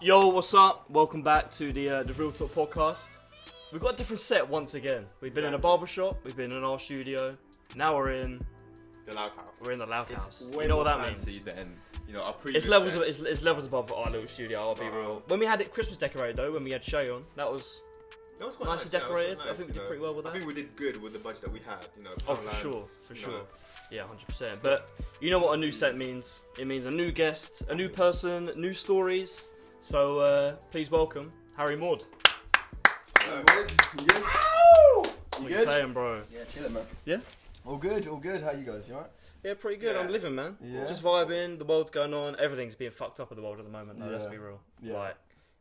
Yo, what's up? Welcome back to the RealTalk podcast. We've got a different set once again. We've been in a barbershop, we've been in our studio, now we're in the Loud House. We're in the Loud House. You know what that means? Than, our previous it's levels above our little studio, I'll be real. When we had it Christmas decorated though, when we had Shay on, that was quite nicely decorated. I think we did pretty well with that. I think we did good with the budget that we had, Oh, for sure. Yeah, 100%. But you know what a new set means? It means a new guest, a new person, new stories. So please welcome Harry Maude. Hello, boys. You good? What you saying, bro? Yeah, chilling, man. Yeah? All good. How you guys? You alright? Yeah, pretty good. Yeah. I'm living, man. Yeah. Just vibing. The world's going on. Everything's being fucked up in the world at the moment. No, let's Yeah. be real. Yeah. Like,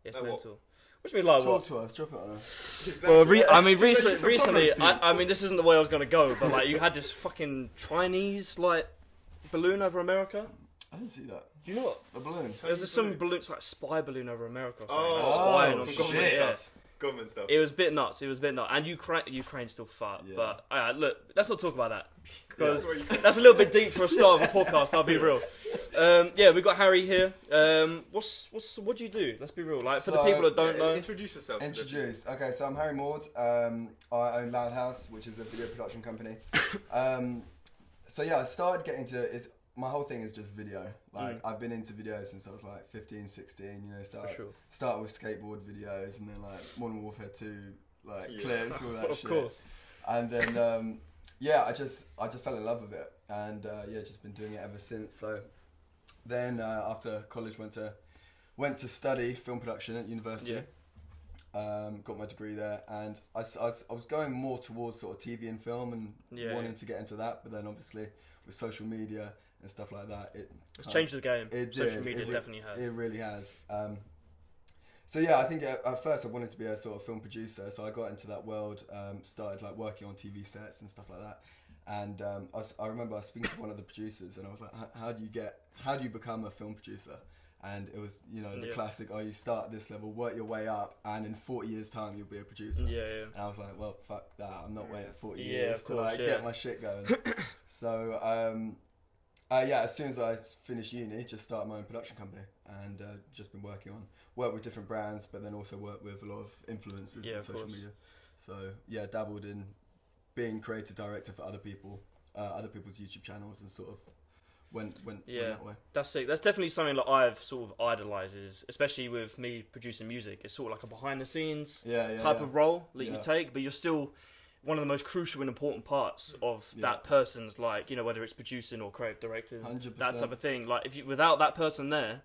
it's Like mental. What do you mean, like Talk what? to us. Drop it on us. Exactly. Well, recently, comments, I mean, this isn't the way I was gonna go, but like, you had this fucking Chinese like balloon over America. I didn't see that. Do you know what? A balloon. There was some balloon, it's like spy balloon over America or something. Oh, like spying on shit. government, yeah. Government stuff. It was a bit nuts. And Ukraine's still fucked. Yeah. But look, let's not talk about that because Yeah. that's a little bit deep for a start of a podcast. I'll be real. Yeah, we got Harry here. What do you do? Let's be real. Like for the So, people that don't know. Introduce yourself. Introduce. Okay, so I'm Harry Maude. I own Loud House, which is a video production company. So yeah, I started getting to my whole thing is just video. Like I've been into videos since I was like 15, 16. Start with skateboard videos and then like Modern Warfare 2 clips, all that Of shit. course. And then I just fell in love with it, and just been doing it ever since. So then after college went to study film production at university. Got my degree there, and I was going more towards sort of TV and film and wanting to get into that, but then obviously with social media and stuff like that, It's changed the game. Social media It definitely has. It really has. So yeah, I think at first I wanted to be a sort of film producer, so I got into that world, started like working on TV sets and stuff like that. And I remember I was speaking to one of the producers, and I was like, how do you become a film producer? And it was, the classic, you start at this level, work your way up, and in 40 years' time, you'll be a producer. Yeah. And I was like, well, fuck that. I'm not waiting 40 Yeah, years of to course, get my shit going. So, as soon as I finished uni, just started my own production company, and just been work with different brands, but then also work with a lot of influencers and social media. So, dabbled in being creative director for other people's YouTube channels, and sort of went that way. That's it. That's definitely something that I've sort of idolized, especially with me producing music. It's sort of like a behind the scenes type of role that you take, but you're still one of the most crucial and important parts of that person's, like, whether it's producing or creative directing, 100%. that type of thing. Like, without that person there,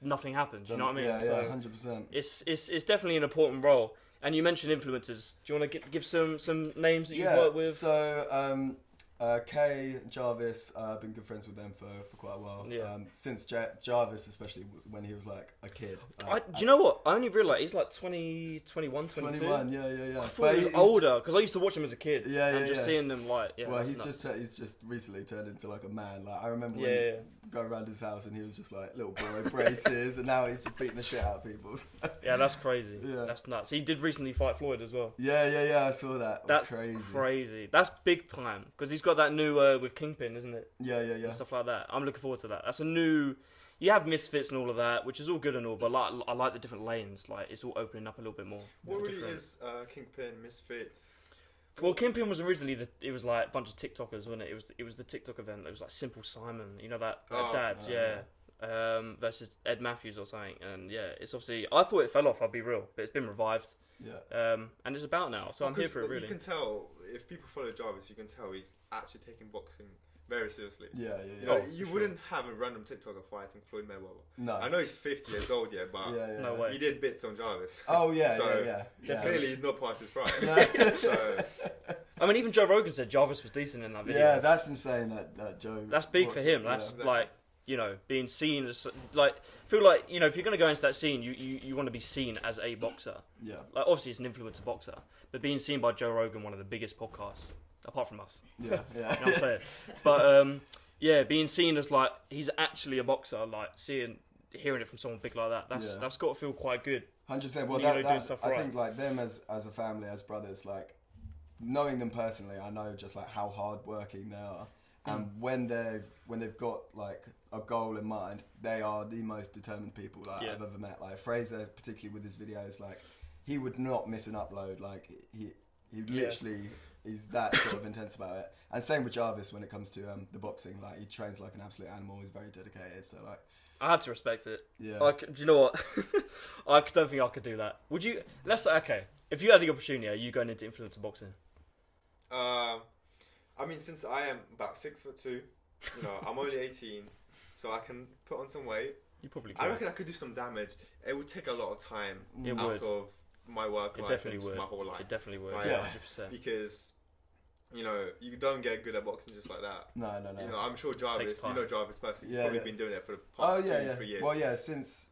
nothing happens. You know what I mean? Yeah, so 100%. It's definitely an important role. And you mentioned influencers. Do you want to give some names that you've worked with? So Kay, Jarvis, I've been good friends with them for quite a while. Since Jarvis, especially when he was like a kid. Do you know what? I only realised he's like 20, 21, 22. 21, yeah. I thought he was older, because I used to watch him as a kid. And just seeing them like, well, he's he's just recently turned into like a man. Like I remember when going around his house and he was just like little boy braces, and now he's just beating the shit out of people. Yeah, that's crazy. Yeah. That's nuts. He did recently fight Floyd as well. Yeah. I saw that. That's crazy. That's big time, because he's got that new with Kingpin, isn't it? Yeah. And stuff like that. I'm looking forward to that. That's a new. You have Misfits and all of that, which is all good and all, but I like the different lanes. Like, it's all opening up a little bit more. What really is Kingpin, Misfits? Well, Kingpin was originally it was like a bunch of TikTokers, wasn't it? It was the TikTok event. It was like Simple Simon, that dad, versus Ed Matthews or something. And it's obviously, I thought it fell off, I'll be real, but it's been revived. Yeah. And it's about now, so I'm here for it, really. You can tell, if people follow Jarvis, you can tell he's actually taking boxing very seriously. Yeah. You wouldn't have a random TikToker fighting Floyd Mayweather. No. I know he's 50 years old yet, but No way. he did bits on Jarvis. Oh yeah, so yeah. Clearly he's not past his prime. No. I mean, even Joe Rogan said Jarvis was decent in that video. Yeah, that's insane. That Joe. That's big for him. That's like, being seen as like, I feel like, if you're gonna go into that scene, you want to be seen as a boxer. Yeah. Like, obviously it's an influencer boxer, but being seen by Joe Rogan, one of the biggest podcasts apart from us. Yeah. You know what I'm saying? But being seen as like he's actually a boxer, like hearing it from someone big like that, that's got to feel quite good. 100%. Well, I think like them as a family, as brothers, like knowing them personally, I know just like how hardworking they are, and when they've got like a goal in mind, they are the most determined people I've ever met. Like Fraser, particularly with his videos, like he would not miss an upload. Like he literally is that sort of intense about it. And same with Jarvis when it comes to the boxing. Like he trains like an absolute animal. He's very dedicated. So like, I have to respect it. Yeah. Like, do you know what? I don't think I could do that. Would you? Let's say, okay. If you had the opportunity, are you going into influencer boxing? I mean, since I am about 6'2", you know, I'm only 18, so I can put on some weight. You probably could. I reckon I could do some damage. It would take a lot of time out of my work life and my whole life. It definitely would. Right? Yeah, 100%. Because, you know, you don't get good at boxing just like that. No. You know, I'm sure Jarvis, you know Jarvis personally, he's probably been doing it for the past 2-3 years. Well, yeah, since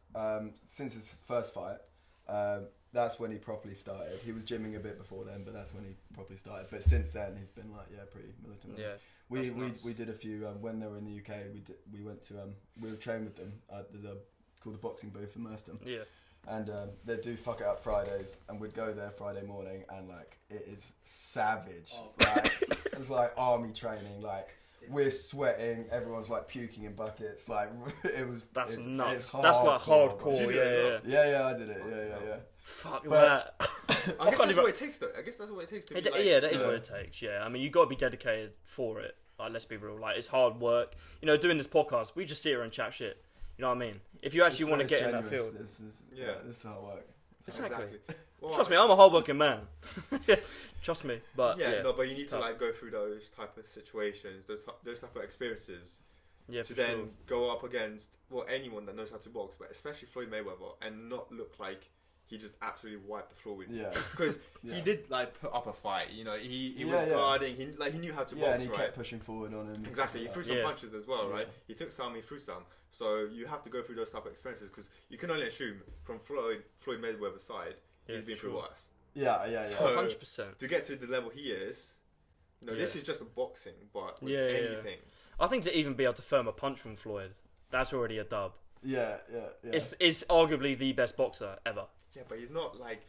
his first fight, that's when he properly started. He was gymming a bit before then, but that's when he properly started. But since then, he's been like, pretty militant. Yeah. We did a few when they were in the UK. We went to we were training with them. There's called the boxing booth in Merstham. Yeah. And they do Fuck It Up Fridays, and we'd go there Friday morning, and like it is savage. Like it's like army training. Like we're sweating, everyone's like puking in buckets. Like That's nuts. It's that's like hardcore. Did you do it as well? Yeah, I did it. Yeah. Fuck that. I guess that's what it takes, though. I guess that's what it takes to be like... Yeah, that is what it takes, yeah. I mean, you've got to be dedicated for it. Like, let's be real. Like, it's hard work. You know, doing this podcast, we just sit here and chat shit. You know what I mean? If you actually want to get in that field... This is hard work. Exactly. Well, trust me, I'm a hard-working man. Trust me. But but you need to like go through those type of situations, those type of experiences... Yeah, to then go up against anyone that knows how to box, but especially Floyd Mayweather, and not look like he just absolutely wiped the floor with you. Because he did like put up a fight. You know, he was guarding. He knew how to box. And he kept pushing forward on him. Exactly. He threw some punches as well, right? He took some, he threw some. So you have to go through those type of experiences because you can only assume from Floyd Mayweather's side, he's been through worse. Yeah. So 100%. To get to the level he is, you know, this is just a boxing, but with anything. I think to even be able to firm a punch from Floyd, that's already a dub. Yeah. It's arguably the best boxer ever. Yeah, but he's not like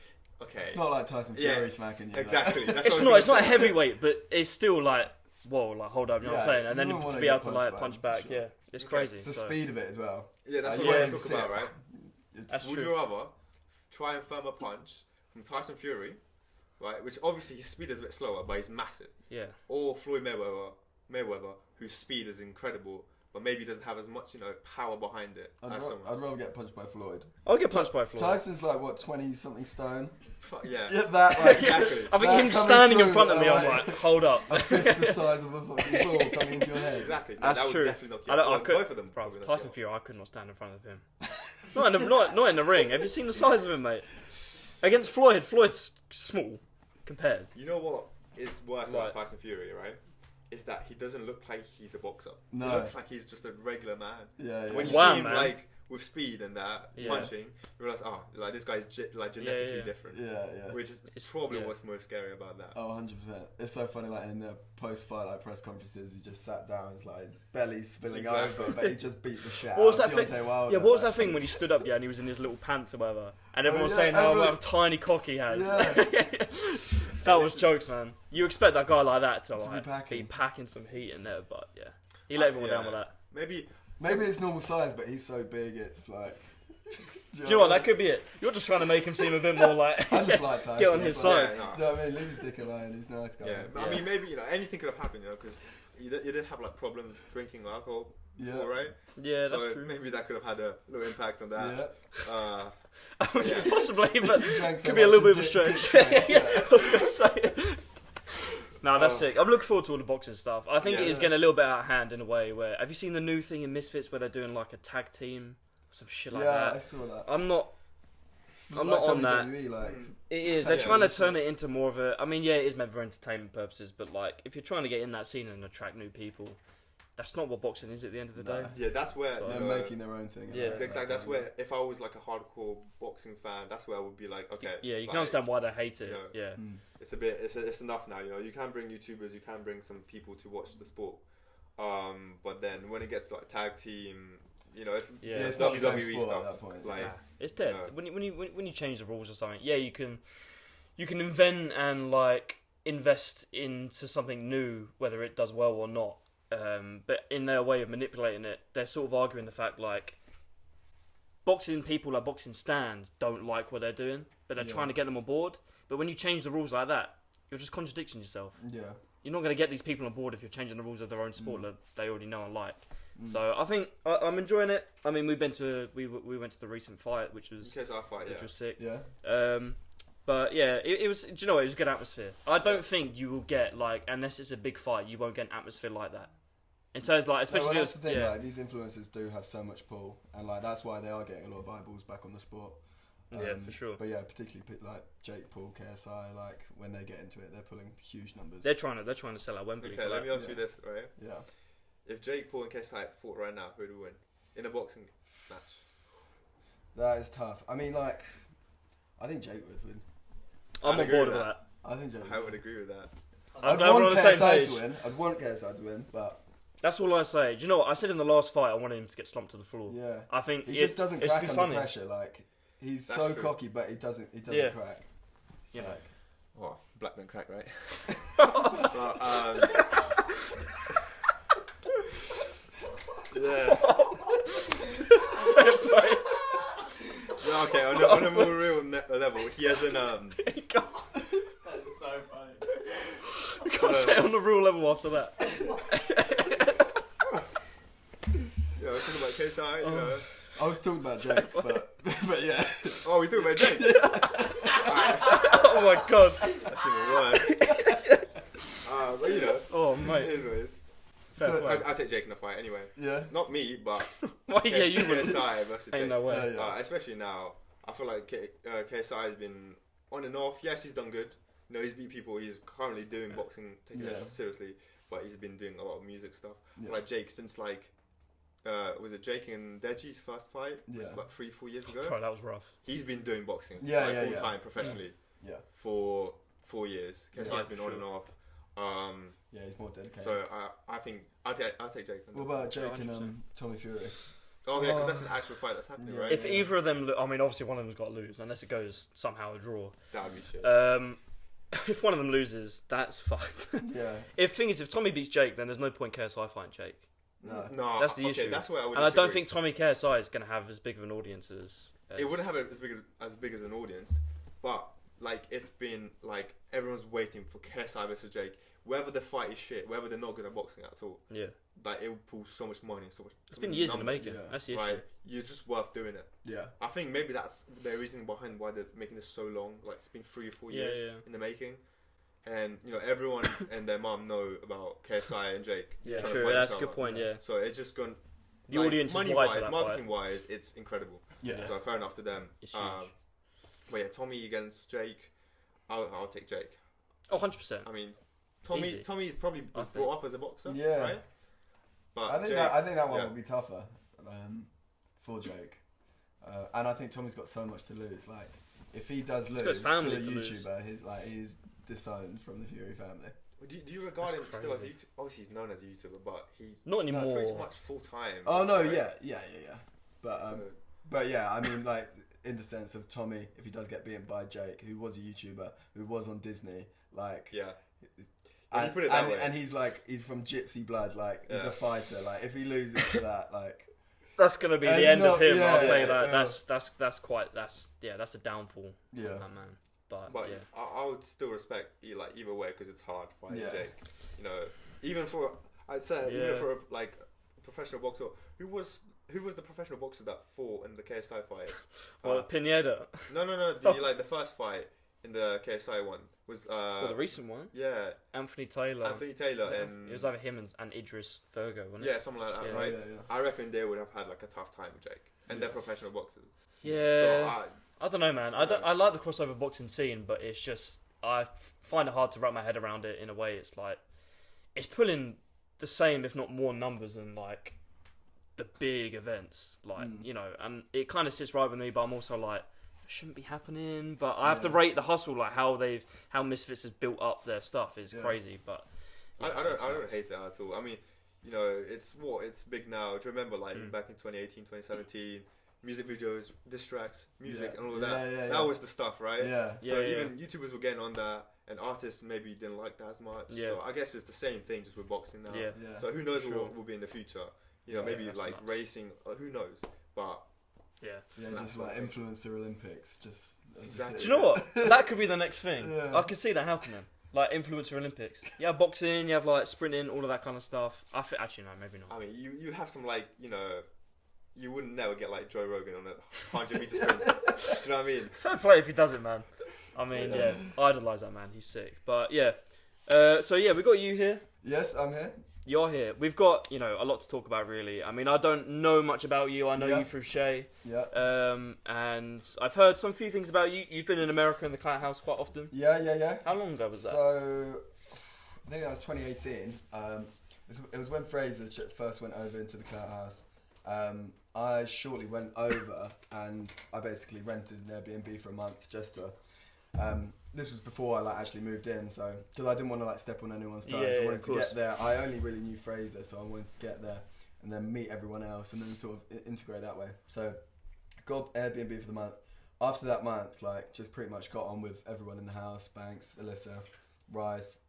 It's not like Tyson Fury smacking you. Exactly. Like. That's it's not a heavyweight, but it's still like whoa, like hold up, you know what I'm saying? And then to be able to like punch back, it's crazy. It's the speed of it as well. Yeah, that's what I talk about, right? That's Would you rather try and firm a punch from Tyson Fury, right? Which obviously his speed is a bit slower, but he's massive. Yeah. Or Floyd Mayweather, whose speed is incredible, but maybe doesn't have as much, power behind it. I'd rather get punched by Floyd. I'll get punched by Floyd. Tyson's like 20-something stone. Yeah. That like. Exactly. I think him standing in front of me, I'm like, hold up. A fist the size of a fucking ball coming into your head. Exactly. That's that true. Would definitely knock you out. Both of them. Bro, Tyson Fury, I could not stand in front of him. not in the ring. Have you seen the size of him, mate? Against Floyd's small compared. You know what is worse about Tyson Fury, right? Is that he doesn't look like he's a boxer. No. He looks like he's just a regular man. Yeah. When you see him like with speed and that punching, you realise, like this guy's genetically different. Yeah. Which is probably what's most scary about that. Oh, 100%. It's so funny, like in the post-fight like press conferences, he just sat down, his like belly spilling over, but he just beat the shit out of Deontay Wilder. Yeah, what was that thing when he stood up, and he was in his little pants or whatever, and everyone was saying how tiny cock he has. Yeah. That was jokes, man. You expect that guy like that to be packing some heat in there, but he let everyone down with that. Maybe it's normal size, but he's so big, it's like... Do you know what? That could be it. You're just trying to make him seem a bit more like... I just like Tyson. Get on his side. Do you know what I mean? Leave his dick alone, he's a nice guy. I mean, maybe, anything could have happened, because you did have, like, problems drinking alcohol before, right? Yeah, that's true. So maybe that could have had a little impact on that. Yeah. Possibly, but could be a little bit of a stretch. I was going to say. No, that's sick. I'm looking forward to all the boxing stuff. I think it is getting a little bit out of hand in a way where... Have you seen the new thing in Misfits where they're doing like a tag team? Some shit like that. Yeah, I saw that. I'm not on that. Like, it is. They're trying to turn it into more of a... I mean, it is meant for entertainment purposes, but like, if you're trying to get in that scene and attract new people, that's not what boxing is at the end of the day. Yeah, that's where... They're making their own thing. Yeah, exactly. That's where, if I was like a hardcore boxing fan, that's where I would be like, okay... Yeah, you can understand why they hate it. It's a bit... It's enough now, You can bring YouTubers, you can bring some people to watch the sport. But then when it gets to like tag team... it's WWE stuff. At that point. Like, it's dead. When you change the rules or something, you can invent and like invest into something new, whether it does well or not. but in their way of manipulating it, they're sort of arguing the fact like boxing people like boxing stands don't like what they're doing, but they're trying to get them on board. But when you change the rules like that, you're just contradicting yourself. Yeah. You're not going to get these people on board if you're changing the rules of their own sport that they already know and like. So I think I'm enjoying it. I mean, we went to the recent fight, which was was sick. Yeah. But yeah, it was. Do you know what? It was a good atmosphere. I don't think you will get like, unless it's a big fight, you won't get an atmosphere like that. In terms like, especially that's the thing. Like, these influencers do have so much pull, and like that's why they are getting a lot of eyeballs back on the sport. Yeah, for sure. But yeah, particularly like Jake Paul, KSI, like when they get into it, they're pulling huge numbers. They're trying to sell out Wembley. Okay, let me ask you this, right? Yeah. If Jake Paul and KSI fought right now, who would win in a boxing match? That is tough. I mean, like, I think Jake would win. I'm on board with that. I think Jake. I would agree with that. I'd want KSI to win. I'd want KSI to win, but that's all I say. Do you know what I said in the last fight? I wanted him to get slumped to the floor. Yeah. I think he just doesn't crack under pressure. Like he's That's so true. cocky, but he doesn't crack. Yeah. Like, Well, black men crack, right? Yeah. Yeah, okay, on a more real level, he has an That's so funny. We can't say on the real level after that. Yeah, I was talking about KSI, you know. I was talking about Jake, but yeah. Oh, we're talking about Jake. Oh my god. That's even worse. But you know. Oh mate. Anyways. So, I take Jake in the fight anyway. Yeah. Not me, but Well, yeah, you would. KSI versus Jake. Ain't no way. Yeah. Especially now, I feel like KSI has been on and off. Yes, he's done good. You know, he's beat people. He's currently doing boxing, taking it seriously. But he's been doing a lot of music stuff. Yeah. Like Jake, since like, was it Jake and Deji's first fight? Yeah. About 3-4 years ago. Bro, that was rough. He's been doing boxing full time professionally for 4 years. KSI's been on and off. Yeah, he's more dedicated. So I think I'll take Jake. What about Jake and Tommy Fury? Oh yeah, because that's an actual fight that's happening, right? If either of them, I mean, obviously one of them's got to lose unless it goes somehow a draw. That would be shit. If one of them loses, that's fucked. Yeah. If Tommy beats Jake, then there's no point KSI fighting Jake. No, that's the issue. That's where I would. And I don't think Tommy KSI is going to have as big of an audience as. It wouldn't have as big as an audience, but like it's been like everyone's waiting for KSI versus Jake. Whether the fight is shit, whether they're not good at boxing at all. Yeah. Like it will pull so much money, so much. It's been years in the making. That's the issue. Right, you're just worth doing it. Yeah. I think maybe that's the reason behind why they're making this so long. Like it's been 3 or 4 years in the making, and you know everyone and their mum know about KSI and Jake. Yeah, true. That's a good point. Yeah. So it's just gone. The audience is wide for that marketing fight. wise, it's incredible. Yeah. So fair enough to them. It's huge. But yeah, Tommy against Jake, I'll take Jake. Oh, 100%. I mean, Tommy's probably brought up as a boxer, right? But I think that one would be tougher for Jake, and I think Tommy's got so much to lose. Like, if he does lose to a YouTuber, he's disowned from the Fury family. Do you regard him still as a YouTuber? Obviously, he's known as a YouTuber, but not anymore. Pretty much full time. Oh no, right? yeah. But yeah, I mean, like in the sense of Tommy, if he does get beaten by Jake, who was a YouTuber, who was on Disney, like and he's from Gypsy blood, like he's a fighter. Like if he loses to that, like that's gonna be the end of him. I'll tell you that. Yeah. That's a downfall. Yeah, of that man. But yeah, I would still respect either way because it's hard fighting Jake. You know, even for a professional boxer, who was the professional boxer that fought in the KSI fight? Pineda. No. The first fight in the KSI one was the recent one. Yeah, Anthony Taylor, and it was either him and Idris Virgo, wasn't it? Yeah, something like that, right? Yeah. I reckon they would have had like a tough time with Jake, and they're professional boxers. Yeah. So I don't know, man. I like the crossover boxing scene, but it's just I find it hard to wrap my head around it in a way. It's like it's pulling the same, if not more, numbers than like the big events, like you know, and it kind of sits right with me. But I'm also like, it shouldn't be happening. But I have to rate the hustle, like how Misfits has built up their stuff is crazy. But I don't hate it at all. I mean, you know, it's big now. Do you remember back in 2018, 2017? Music videos, diss tracks, music, and all of that. That was the stuff, right? Yeah. So even YouTubers were getting on that, and artists maybe didn't like that as much. Yeah. So I guess it's the same thing just with boxing now. Yeah. So who knows what will be in the future? You know, maybe like nuts. racing. Who knows? But just like influencer Olympics. Just exactly. Do you know what? That could be the next thing. I could see that happening. Like influencer Olympics. You have boxing, you have like sprinting, all of that kind of stuff. Actually, no, maybe not. I mean, you have some like, you know, you wouldn't never get like Joe Rogan on a 100-meter sprint. Do you know what I mean? Fair play if he does it, man. I mean, idolise that man. He's sick. But yeah. So yeah, we got you here. Yes, I'm here. You're here. We've got, you know, a lot to talk about, really. I mean, I don't know much about you. I know you through Shay. Yeah. And I've heard some few things about you. You've been in America in the CLOUT house quite often. Yeah. How long ago was that? So, I think that was 2018. It was when Fraser first went over into the CLOUT house. I shortly went over and I basically rented an Airbnb for a month just to... this was before I like actually moved in, so because I didn't want to like step on anyone's toes. I wanted to get there. I only really knew Fraser, so I wanted to get there and then meet everyone else and then sort of integrate that way. So got Airbnb for the month. After that month, like just pretty much got on with everyone in the house: Banks, Alyssa, Rice,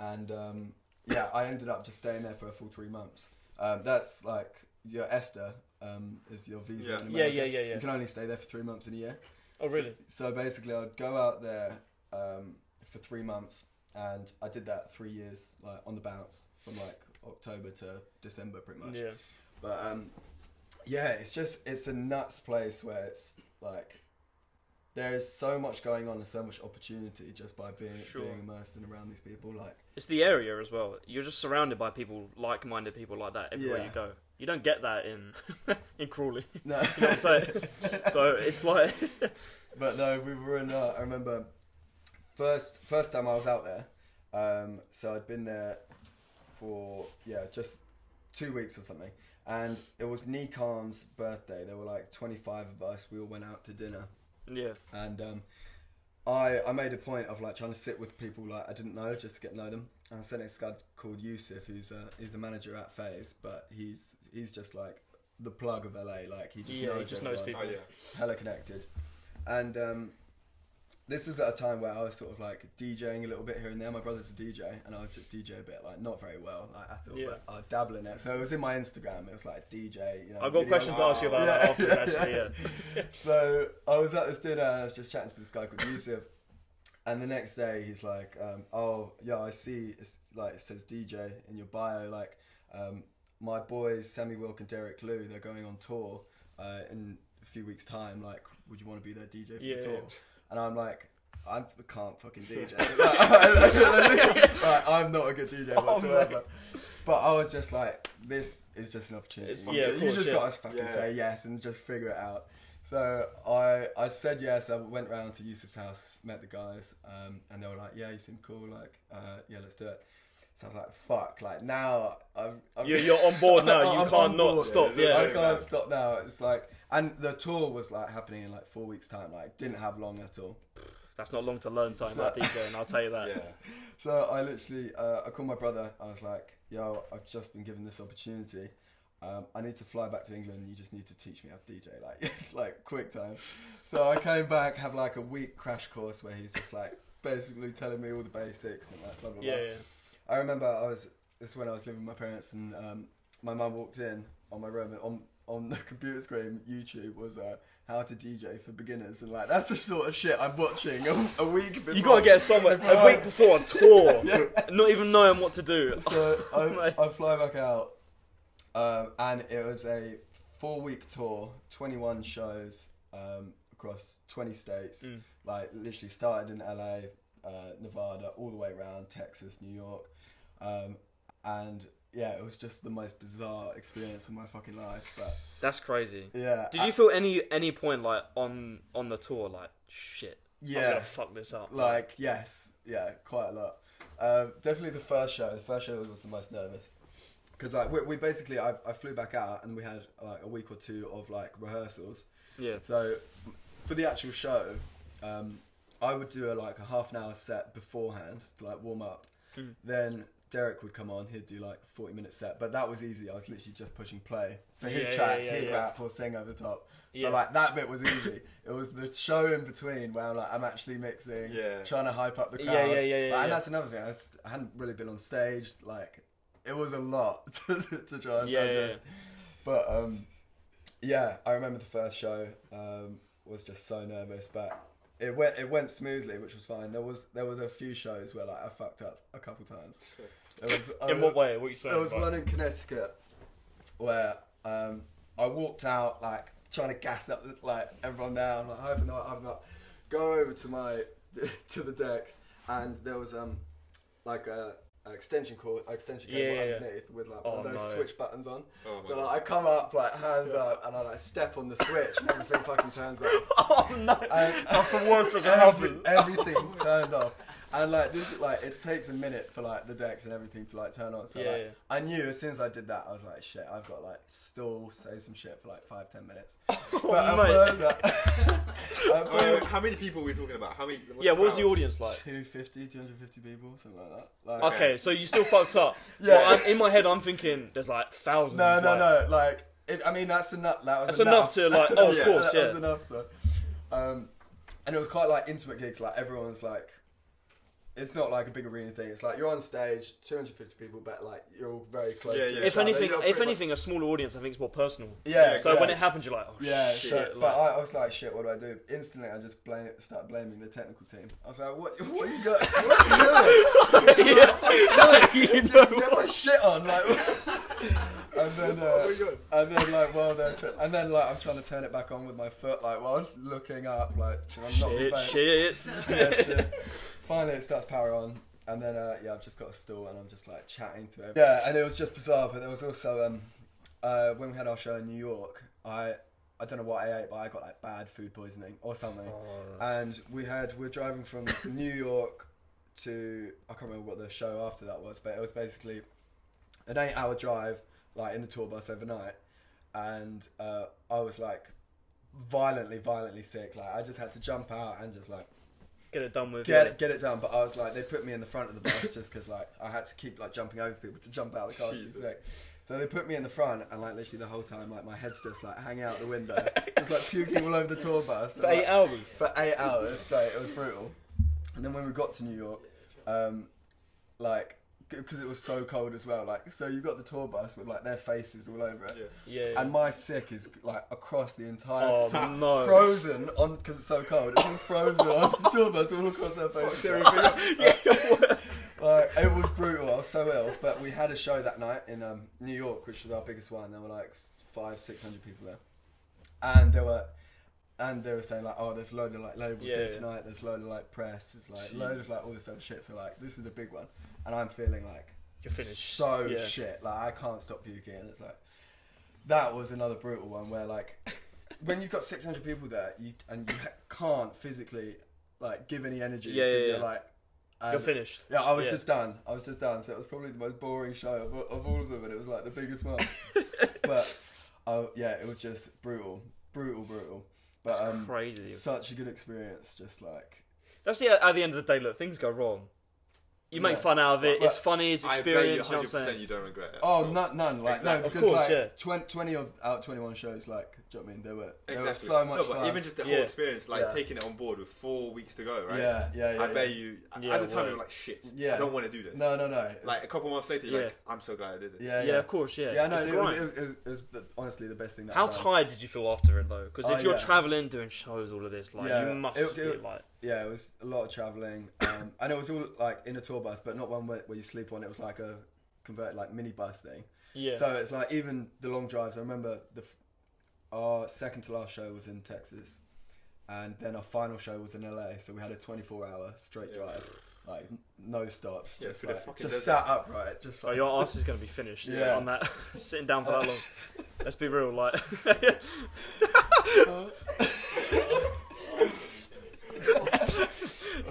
and I ended up just staying there for a full 3 months. That's like your Esther is your visa in America. Yeah. You can only stay there for 3 months in a year. Oh, really? So basically, I'd go out there for 3 months, and I did that 3 years, like on the bounce, from like October to December, pretty much. Yeah. But it's a nuts place where it's like there is so much going on and so much opportunity just by being immersed and around these people. Like it's the area as well. You're just surrounded by people, like-minded people like that everywhere you go. You don't get that in Crawley. No. You know what I'm saying? So it's like... But no, we were in... I remember first time I was out there. So I'd been there for, just 2 weeks or something. And it was Nikon's birthday. There were like 25 of us. We all went out to dinner. Yeah. And I made a point of like trying to sit with people like I didn't know, just to get to know them. And I sent this guy called Yusuf, who's a manager at FaZe, but he's just like the plug of LA. Like he just knows people. Hella connected. And this was at a time where I was sort of like DJing a little bit here and there. My brother's a DJ, and I would just DJ a bit, like not very well, like at all. But I dabble in it. So it was in my Instagram. It was like DJ. You know, I've got questions to ask you about that after, actually. So I was at this dinner and I was just chatting to this guy called Yusuf. And the next day he's like, I see it's like it says DJ in your bio. Like, my boys Sammy Wilk and Derek Liu, they're going on tour in a few weeks' time. Like, would you want to be their DJ for the tour? And I'm like, I can't fucking DJ. Like, I'm not a good DJ whatsoever. But I was just like, this is just an opportunity. You just got to fucking say yes and just figure it out. So I said yes. I went round to Yusuf's house, met the guys, and they were like, "Yeah, you seem cool. Like, let's do it." So I was like, "Fuck!" Like now, you're on board now. You can't not stop. Yeah, I can't stop now. It's like, and the tour was like happening in like 4 weeks' time. Like, didn't have long at all. That's not long to learn something about DJing. I'll tell you that. Yeah. So I literally, I called my brother. I was like, "Yo, I've just been given this opportunity. I need to fly back to England. You just need to teach me how to DJ, like quick time." So I came back, have like a week crash course where he's just like basically telling me all the basics and like blah blah blah. Yeah. I remember this is when I was living with my parents, and my mum walked in on my room, and on the computer screen, YouTube was how to DJ for beginners, and like that's the sort of shit I'm watching a week before. You gotta get somewhere a week before a tour, not even knowing what to do. So I fly back out. And it was a 4-week tour, 21 shows across 20 states. Like literally started in LA, Nevada, all the way around Texas, New York, and it was just the most bizarre experience of my fucking life. But that's crazy. Yeah. Did you feel any point like on the tour like shit? I'm gonna fuck this up. Like yes, quite a lot. Definitely the first show. The first show was the most nervous. Because like we basically, I flew back out and we had like a week or two of like rehearsals. Yeah. So for the actual show, I would do a half an hour set beforehand to like warm up. Then Derek would come on, he'd do like a 40-minute set, but that was easy. I was literally just pushing play for his tracks. He'd rap or sing over the top. So like that bit was easy. It was the show in between where like I'm actually mixing, trying to hype up the crowd. And that's another thing. I hadn't really been on stage. Like it was a lot to try and digest. But I remember the first show. Was just so nervous, but it went smoothly, which was fine. There was a few shows where like I fucked up a couple times. In what way? What are you saying? There was one in Connecticut where I walked out like trying to gas up like everyone down, like hyping up, go over to the decks, and there was like a extension cable underneath with like one of those switch buttons on. So like, I come up like hands up and I like step on the switch and everything fucking turns off. Oh no! And that's the worst that can happen. Everything turned off. And like this, like it takes a minute for like the decks and everything to like turn on. So I knew as soon as I did that, I was like, shit, I've got to like still say some shit for like 5-10 minutes. How many people were we talking about? What was the audience like? 250 people, something like that. Like, okay, so you still fucked up. Well, in my head, I'm thinking there's like thousands. No. Like, that's enough. That's enough to like. Oh, of course, that was enough to. And it was quite like intimate gigs. Like everyone's like. It's not like a big arena thing. It's like you're on stage, 250 people, but like you're all very close. If anything, a smaller audience, I think, is more personal. So when it happens, you're like, oh shit. But I was like, shit. What do I do? Instantly, I just started blaming the technical team. I was like, what you got? What are you doing? Get my shit on, like. And then like I'm trying to turn it back on with my foot, like while looking up, like I'm not shit. Finally, it starts power on, and then I've just got a stool, and I'm just like chatting to everyone. Yeah, and it was just bizarre. But there was also when we had our show in New York, I don't know what I ate, but I got like bad food poisoning or something. And we're driving from New York to I can't remember what the show after that was, but it was basically an 8-hour drive, like in the tour bus overnight, and I was like violently sick. Like I just had to jump out and just like. Get it done with. Get it done, but I was like, they put me in the front of the bus just because like I had to keep like jumping over people to jump out of the car. So they put me in the front, and like literally the whole time, like my head's just like hanging out the window, just like puking all over the tour bus for 8 hours. For 8 hours straight, it was brutal. And then when we got to New York, like. Because it was so cold as well, like so you got the tour bus with like their faces all over it, and my sick is like across the entire frozen on because it's so cold. It's all frozen on the tour bus all across their faces. Like it was brutal. I was so ill, but we had a show that night in New York, which was our biggest one. There were like 500-600 people there, and they were saying like, oh, there's a load of like labels here tonight. There's a load of like press. It's like load of like all this other shit. So like this is a big one. And I'm feeling like you're finished. So shit, like I can't stop puking. And it's like that was another brutal one where like when you've got 600 people there, you can't physically like give any energy. You're like you're finished. Yeah, I was just done. So it was probably the most boring show of all of them, and it was like the biggest one. But it was just brutal. But that's crazy. Such a good experience. Just like that's at the end of the day. Look, things go wrong. You make fun out of it. It's funny. It's experience. I bet you 100% you don't regret it. Oh, none. Like exactly. no, because like 20 out of 21 shows, like, do you know what I mean? They were so much fun. Even just the whole experience, like taking it on board with 4 weeks to go, right? Yeah. I bet you. At the time, you were like, shit. I don't want to do this. No. Like a couple months later, you're like, I'm so glad I did it. Yeah, of course. Yeah. Yeah, no, it was honestly the best thing that. How tired did you feel after it though? Because if you're traveling, doing shows, all of this, like you must be like. Yeah, it was a lot of travelling, and it was all like in a tour bus, but not one where you sleep on. It was like a converted like minibus thing. Yeah. So it's like even the long drives. I remember our second to last show was in Texas, and then our final show was in LA. So we had a 24-hour straight drive, like no stops, just sat upright, just like. Oh, your ass is gonna be finished on that, sitting down for that long. Let's be real, like.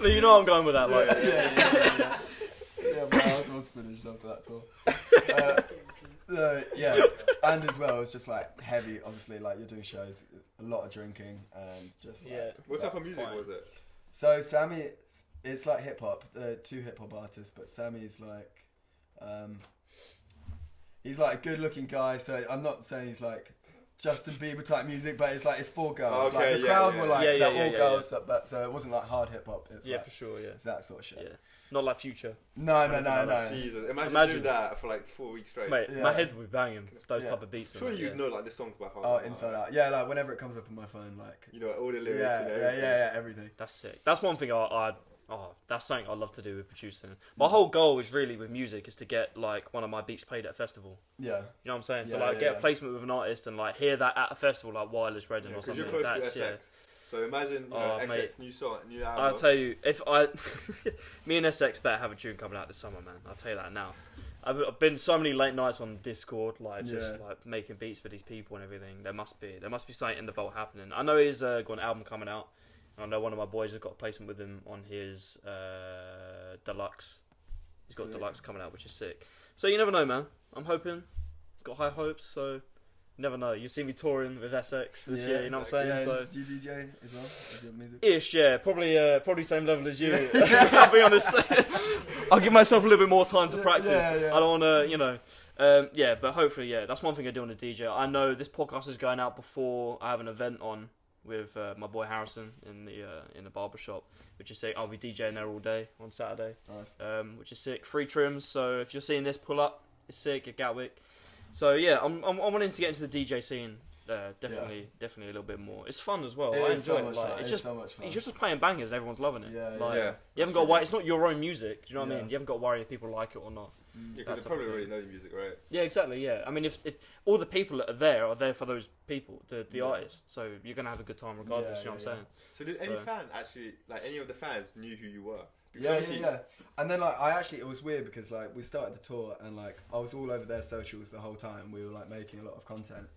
You know I'm going with that, like. Yeah, my ass was finished after that tour. And as well, it was just like heavy. Obviously, like you're doing shows, a lot of drinking, and just What type of music was it? So Sammy, it's like hip hop. There are 2 hip hop artists, but Sammy's like He's like a good-looking guy, so I'm not saying he's like Justin Bieber type music, but it's like it's for girls. Okay, like the crowd were like they're all girls, yeah. But so it wasn't like hard hip hop. For sure. Yeah, it's that sort of shit. Yeah, not like Future. No. Jesus, imagine doing that for like 4 weeks straight. Mate, my head would be banging those type of beats. Sure, you'd know like the songs by heart. Oh, Inside Out. Yeah, like whenever it comes up on my phone, like you know all the lyrics. Yeah, everything. That's sick. That's one thing that's something I love to do with producing. My whole goal is really with music is to get like one of my beats played at a festival. Yeah. You know what I'm saying? So like get a placement with an artist and like hear that at a festival like Wireless Redding or something. Because you're close to SX. So imagine SX new song, new album. I'll tell you, if me and SX better have a tune coming out this summer, man. I'll tell you that now. I've been so many late nights on Discord, like just like making beats for these people and everything. There must be something in the vault happening. I know he's got an album coming out. I know one of my boys has got a placement with him on his deluxe. He's got deluxe coming out, which is sick. So you never know, man. I'm hoping. Got high hopes, so you never know. You see me touring with SX this year, you know what I'm saying? Yeah, so do you DJ as well? Is your music? Ish, yeah. Probably same level as you. I'll be honest. I'll give myself a little bit more time to practice. I don't want to, but hopefully, that's one thing I do on the DJ. I know this podcast is going out before I have an event on with my boy Harrison in the barbershop, which is sick. I'll be DJing there all day on Saturday. Nice. Which is sick. Free trims, so if you're seeing this, pull up. It's sick at Gatwick. So yeah, I'm wanting to get into the DJ scene. Definitely a little bit more. It's fun as well. I enjoy it. Like, it's just so much fun. You're just playing bangers and everyone's loving it. You haven't got to worry. It's not your own music. Do you know what I mean? You haven't got to worry if people like it or not. Yeah, because they probably already know your music, right? Yeah, exactly. Yeah, I mean, if all the people that are there for those people, the artists, so you're gonna have a good time regardless. You know what I'm saying? So did any fan actually, like any of the fans, knew who you were? Yeah. And then like it was weird because like we started the tour and like I was all over their socials the whole time. We were like making a lot of content,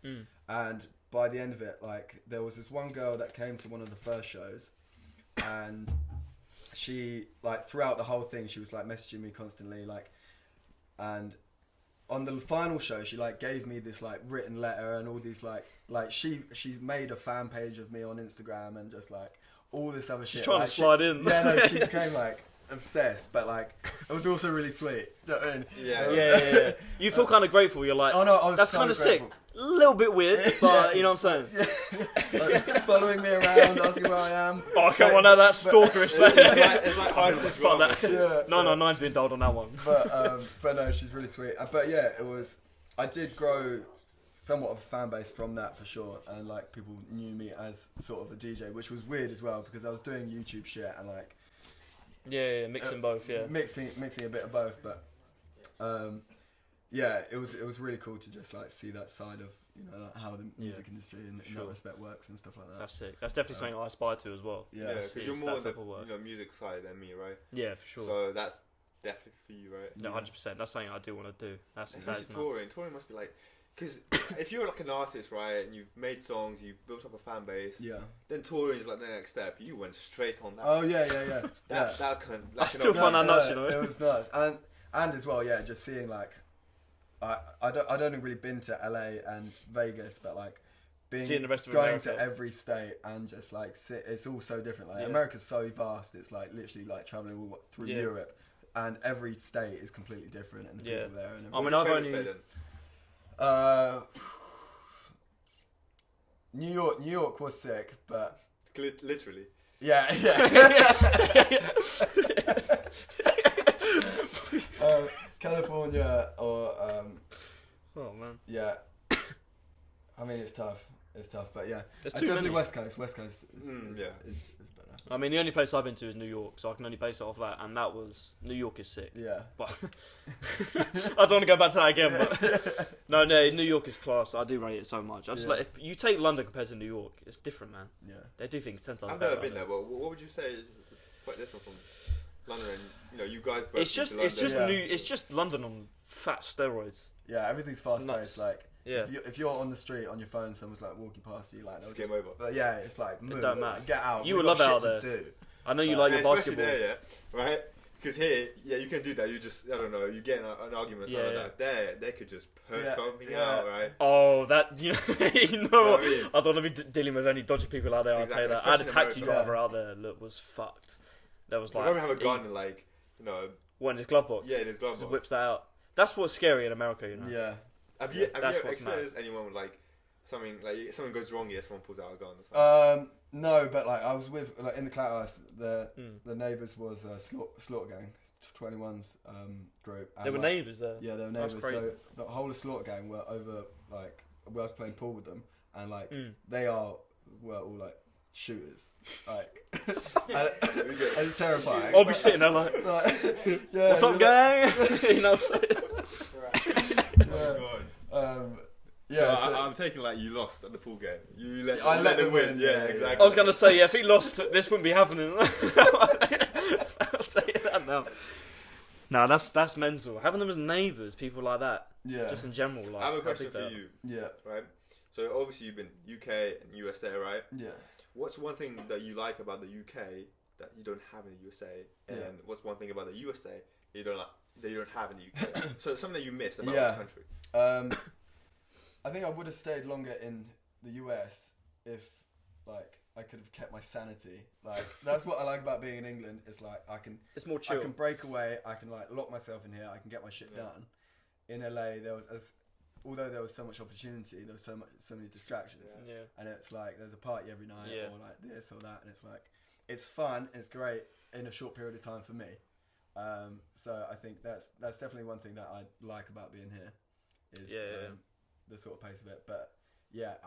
and by the end of it, like there was this one girl that came to one of the first shows, and she like throughout the whole thing she was like messaging me constantly, like. And on the final show, she like gave me this like written letter and all these like she's made a fan page of me on Instagram and just like all this other shit. She's trying to slide in. Yeah, no, she became like obsessed, but like it was also really sweet. Do you know what I mean? Yeah. You feel kind of grateful. You're like, oh no, I was that's so kind of grateful. sick. A little bit weird, but you know what I'm saying? Like, following me around, asking where I am. Oh, come on, now that's stalkerish. It's like high school drama. Fuck that. No, mine's been dulled on that one. But no, she's really sweet. But yeah, it was. I did grow somewhat of a fan base from that for sure, and like people knew me as sort of a DJ, which was weird as well because I was doing YouTube shit and like. Yeah, mixing both. Yeah, mixing a bit of both, but. Yeah, it was really cool to just like see that side of like how the music industry in that respect works and stuff like that. That's sick. That's definitely something I aspire to as well. Yeah, because you're more on the music side than me, right? Yeah, for sure. So that's definitely for you, right? No, 100%. That's something I do want to do. Especially touring. Touring must be like, because if you're like an artist, right, and you've made songs, you've built up a fan base. Yeah. Then touring is like the next step. You went straight on that. Oh yeah. That kind of. I still find that nuts, you know. It was nice, and as well, just seeing like. I'd only really been to LA and Vegas, but like seeing the rest of going America. to every state and just like it's all so different. Like America's so vast, it's like literally like traveling all through Europe, and every state is completely different, and the people there. And I mean, I've only New York was sick, but literally. Yeah. California or oh man. Yeah. I mean it's tough, but yeah. There's definitely many. West Coast is better. I mean the only place I've been to is New York, so I can only base it off that, and that was New York is sick. Yeah. But I don't want to go back to that again, but no, New York is class. I do rate it so much. I just like if you take London compared to New York, it's different, man. Yeah. They do things 10 times I've better. never been there, but what would you say is quite different from London and you guys both? It's just London on fat steroids. Yeah, everything's fast paced. Like Yeah. If you're on the street on your phone, someone's like walking past you, like just game over. But yeah, it's like move, it don't matter. Like, get out. You would love it out there. Do. I know you like your basketball. There, right? Because here, you can do that. You just, I don't know, you get an argument or something like that. There, they could just put something out, right? Oh, that, you know what? I don't want to be dealing with any dodgy people out there, I'll tell you that. I had a taxi driver out there that was fucked. That was like... I don't have a gun and like, What, in his glove box? Yeah, in his glove just box. whips that out. That's what's scary in America, you know. Yeah. Have you ever experienced anyone with like something goes wrong here, someone pulls out a gun or something? No, but like I was with like in the CLOUT house, the neighbours was Slaughter Gang, 21's group. They were neighbours there. Yeah, they were neighbours. So the whole of Slaughter Gang were over like I was playing pool with them, and like were all like shooters, like and it's terrifying. I'll be sitting there like yeah, what's up, gang? You know what I'm saying? Yeah, so I'm taking like you lost at the pool game. I let them win. Yeah, exactly. I was gonna say if he lost, this wouldn't be happening. I'll say that now. No, that's mental. Having them as neighbours, people like that. Yeah. Just in general, like. I have a question for you. Yeah. Right. So obviously you've been UK and USA, right? Yeah. What's one thing that you like about the UK that you don't have in the USA, and what's one thing about the USA that you don't have in the UK? So something that you miss about this country. I think I would have stayed longer in the US if, like, I could have kept my sanity. Like, that's what I like about being in England. It's like it's more chill. I can break away. I can like lock myself in here. I can get my shit done. In LA, although there was so much opportunity, there was so many distractions. Yeah. And it's like there's a party every night or like this or that, and it's like it's fun. It's great in a short period of time for me. So I think that's definitely one thing that I like about being here. Is the sort of pace of it, but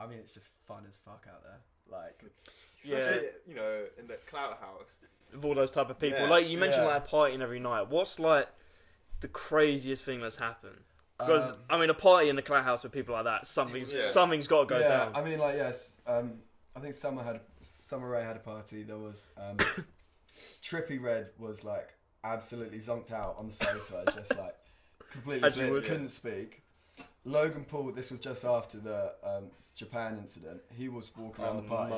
I mean it's just fun as fuck out there, like especially you know in the CLOUT house with all those type of people. Like you mentioned, like partying every night. What's like the craziest thing that's happened? Because I mean, a party in the CLOUT house with people like that, something's got to go down. I mean, like I think Summer Rae had a party. There was TRIPPIE REDD was like absolutely zonked out on the sofa, just like completely blitzed, couldn't speak. Logan Paul, this was just after the Japan incident. He was walking around the party.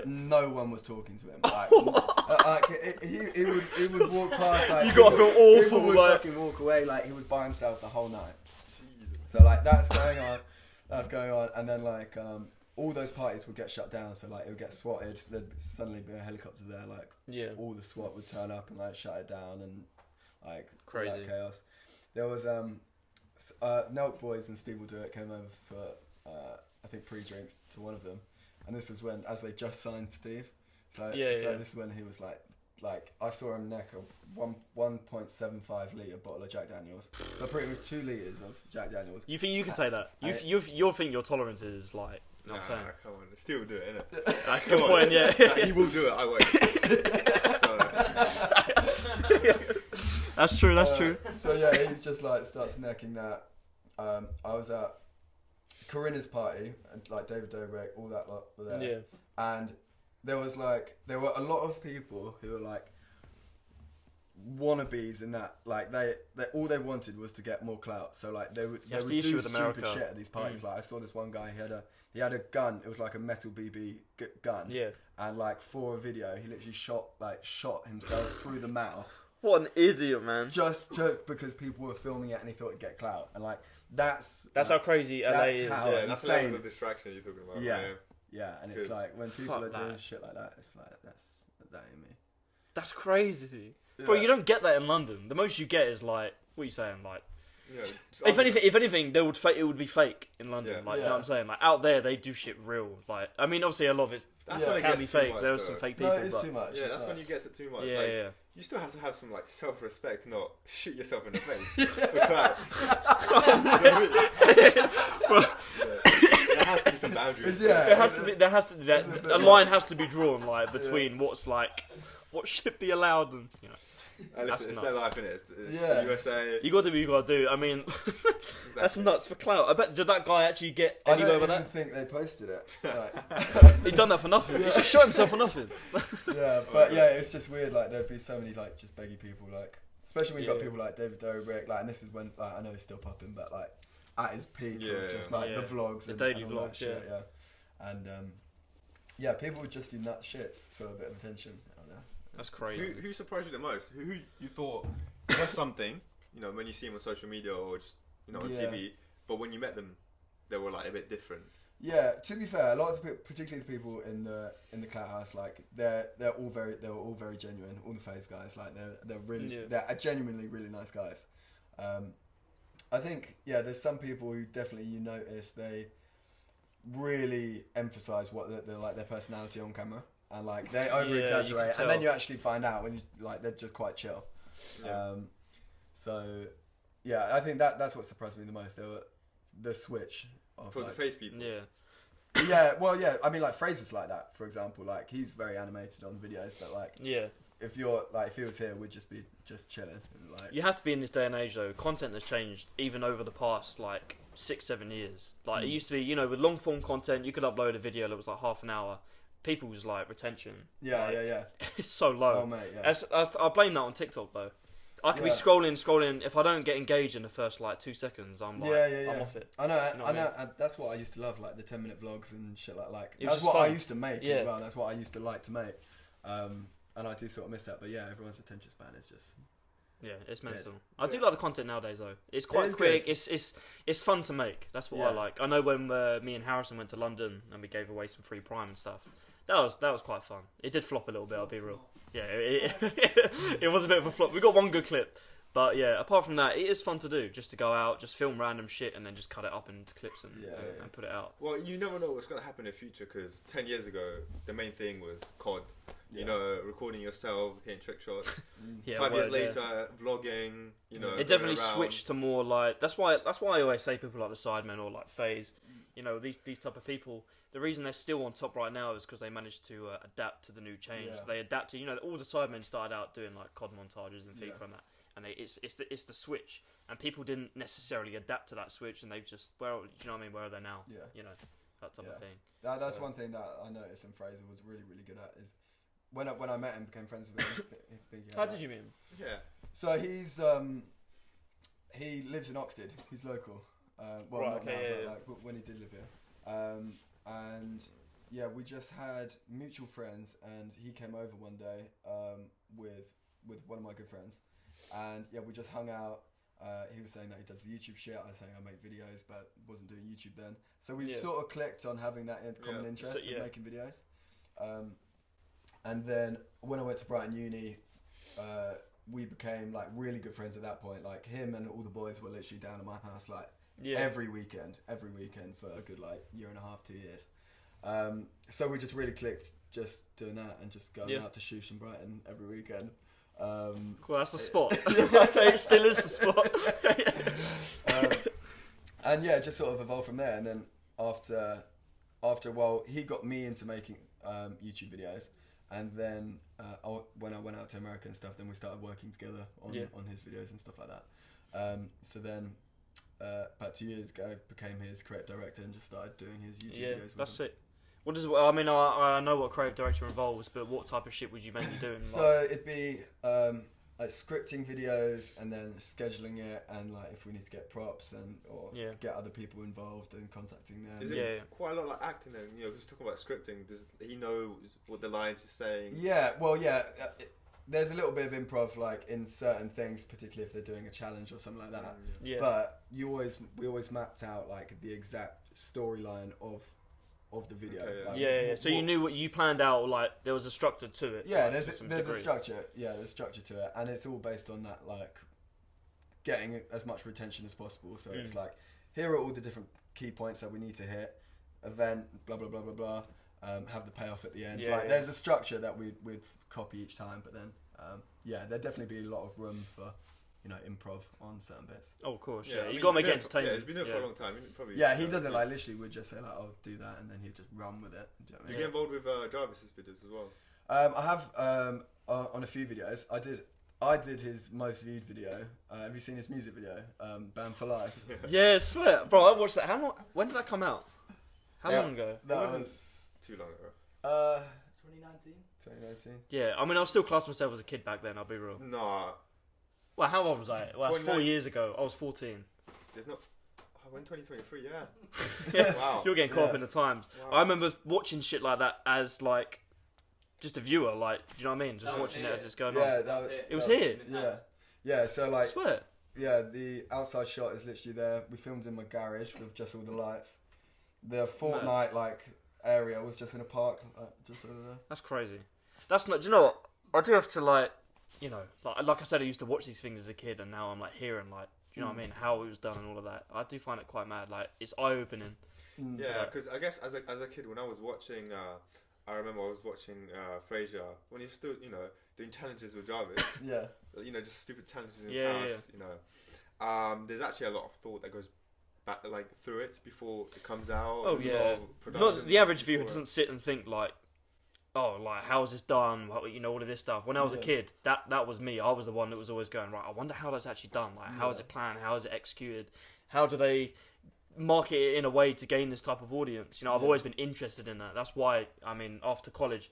No one was talking to him. Like, he would walk past. Like, you gotta feel awful. People would fucking walk away. Like he was by himself the whole night. Jesus. So like that's going on, and then like all those parties would get shut down. So like it would get swatted. There'd suddenly be a helicopter there. Like all the SWAT would turn up and like shut it down and like crazy all that chaos. There was Nelk Boys and Steve Will Do It came over for I think pre-drinks to one of them, and this was when as they just signed Steve. So this is when he was like I saw him neck a 1.75 litre bottle of Jack Daniels. So pretty much 2 litres of Jack Daniels. You think you can say that? You think your tolerance is like? You know what I'm saying? Come on, Steve will do it, innit? That's a good point. Yeah, he will do it. I won't. That's true. That's true. So yeah, he's just like starts necking that. I was at Corinna's party, and like David Dobrik, all that lot were there. Yeah. And there were a lot of people who were like wannabes in that, like they all they wanted was to get more clout. So like they would do stupid shit at these parties. Like I saw this one guy, he had a gun. It was like a metal BB gun. Yeah. And like for a video, he literally shot himself through the mouth. What an idiot, man! Just because people were filming it and he thought it'd get clout, and like that's how crazy LA is. That's the level of distraction you're talking about. Yeah, and it's like when people are doing shit like that, it's like that ain't me. That's crazy, bro. You don't get that in London. The most you get is like, what are you saying, like? If anything, it would be fake in London. You know what I'm saying? Like out there, they do shit real. Like, I mean, obviously a lot of it can be fake. There are some fake people. No, it's too much. Yeah, that's when you get it too much. You still have to have some like self-respect, not shoot yourself in the face for clout. There has to be some boundaries. There has to be a line has to be drawn like between what's like what should be allowed and you know. Listen, it's their life, innit? It's the USA. You got to do what you got to do. I mean, that's nuts for clout. I bet, did that guy actually get anywhere with that? I don't even think they posted it. He done that for nothing. He just shot himself for nothing. But it's just weird. Like there'd be so many like just beggy people, like especially when you got people like David Dobrik. Like, and this is when like I know he's still popping, but like at his peak of just like the vlogs, the daily and vlogs, shit, and people would just do nuts shits for a bit of attention. That's crazy. Who surprised you the most? Who you thought was something, you know, when you see them on social media or just, you know, on TV, but when you met them, they were like a bit different. Yeah, to be fair, a lot of the people, particularly the people in the CLOUT house, like they were all very genuine. All the FaZe guys, like they're genuinely really nice guys. I think there's some people who definitely you notice they really emphasize what they're like their personality on camera, and like they over exaggerate, and then you actually find out when they're just quite chill. So yeah, I think that's what surprised me the most. The switch of for the face people. Yeah, well, yeah. I mean, like Fraser's like that, for example. Like he's very animated on videos, but like if he was here, we'd just be chilling. Like you have to be in this day and age though. Content has changed even over the past like 6-7 years. Like it used to be, you know, with long form content, you could upload a video that was like half an hour. People's like retention, it's so low. Oh mate, yeah. I blame that on TikTok though. I could be scrolling. If I don't get engaged in the first like 2 seconds, I'm like, I'm off it. I know. And that's what I used to love, like the 10-minute vlogs and shit like. That's what I used to make as well. That's what I used to like to make. And I do sort of miss that. But yeah, everyone's attention span is just. Yeah, it's mental. I do like the content nowadays though. It's quite quick. It's fun to make. That's what I like. I know when me and Harrison went to London and we gave away some free Prime and stuff. That was quite fun. It did flop a little bit, I'll be real. Yeah, it was a bit of a flop. We got one good clip. But yeah, apart from that, it is fun to do. Just to go out, just film random shit and then just cut it up into clips and put it out. Well, you never know what's going to happen in the future because 10 years ago, the main thing was COD. You know, recording yourself, hitting trick shots. 5 years later, vlogging, you know. It definitely switched to more like... That's why I always say people like the Sidemen or like FaZe, you know, these type of people... The reason they're still on top right now is because they managed to adapt to the new change. Yeah. They adapted, you know, all the Sidemen started out doing like COD montages and FIFA and that, and it's the switch, and people didn't necessarily adapt to that switch, and they've just do you know what I mean? Where are they now? Yeah, you know, that type of thing. That's one thing that I noticed, and Fraser was really good at is when I met him, became friends with him. How did you meet him? Yeah. So he's he lives in Oxted. He's local. Well, not now, but like when he did live here. And yeah, we just had mutual friends, and he came over one day with one of my good friends, and yeah, we just hung out. He was saying that he does the YouTube shit. I was saying I make videos, but wasn't doing YouTube then. So we sort of clicked on having that common interest in making videos. And then when I went to Brighton Uni, we became like really good friends at that point. Like him and all the boys were literally down at my house like. Every weekend for a good like year and a half, 2 years. So we just really clicked just doing that and just going out to Shoosh and Brighton every weekend. Cool, that's the spot. I'd say it still is the spot. And yeah, just sort of evolved from there. And then after a while, he got me into making YouTube videos. And then when I went out to America and stuff, then we started working together on his videos and stuff like that. So then about 2 years ago, became his creative director and just started doing his YouTube videos with that's it. What does I mean? I know what creative director involves, but what type of shit would you mainly doing? So it'd be like scripting videos and then scheduling it, and like if we need to get props or get other people involved and contacting them. Is it quite a lot like acting then? You know, because talking about scripting, does he know what the lines are saying? Yeah, well, there's a little bit of improv, like in certain things, particularly if they're doing a challenge or something like that. Yeah. But we always mapped out like the exact storyline of the video. Okay, So you knew what you planned out. Like there was a structure to it. Yeah, there's a structure. Yeah, there's structure to it, and it's all based on that, like getting as much retention as possible. So it's like here are all the different key points that we need to hit. Event, blah blah blah blah blah. Have the payoff at the end. There's a structure that we'd copy each time, but then there'd definitely be a lot of room for improv on certain bits. Oh, of course, you got to make it entertaining. Yeah, he's been there for a long time. Probably. Yeah, he doesn't like literally would just say like, "I'll do that," and then he'd just run with it. Do you get involved with Jarvis's videos as well? I have on a few videos. I did his most viewed video. Have you seen his music video? Band for Life. Yeah, swear, bro. I watched that. When did that come out? How long ago? That wasn't too long ago. 2019. Yeah, I mean, I was still classing myself as a kid back then. I'll be real. Nah. Well, how old was I? Well, that's 4 years ago. I was 14. There's not. I went 2023. Yeah. Wow. You're getting caught up in the times. Wow. I remember watching shit like that as like just a viewer. Like, do you know what I mean? Just watching it as it's going on. Yeah, it was here. Yeah. So like, I swear. Yeah, the outside shot is literally there. We filmed in my garage with just all the lights. The Fortnite like area was just in a park, just over there. That's crazy. That's not. Do you know what? I do have to like. You know, like I said, I used to watch these things as a kid, and now I'm like hearing like you know what I mean? How it was done and all of that. I do find it quite mad. Like, it's eye-opening. Yeah, because I guess as a kid, when I was watching, I remember I was watching Frasier when he was still, doing challenges with Jarvis. Yeah. Just stupid challenges in his house. Yeah. There's actually a lot of thought that goes back, like, through it before it comes out. Oh yeah. Not the average viewer doesn't sit and think like, oh, like, how is this done? All of this stuff. When I was a kid, that was me. I was the one that was always going, right, I wonder how that's actually done. Like, how is it planned? How is it executed? How do they market it in a way to gain this type of audience? I've always been interested in that. That's why, after college,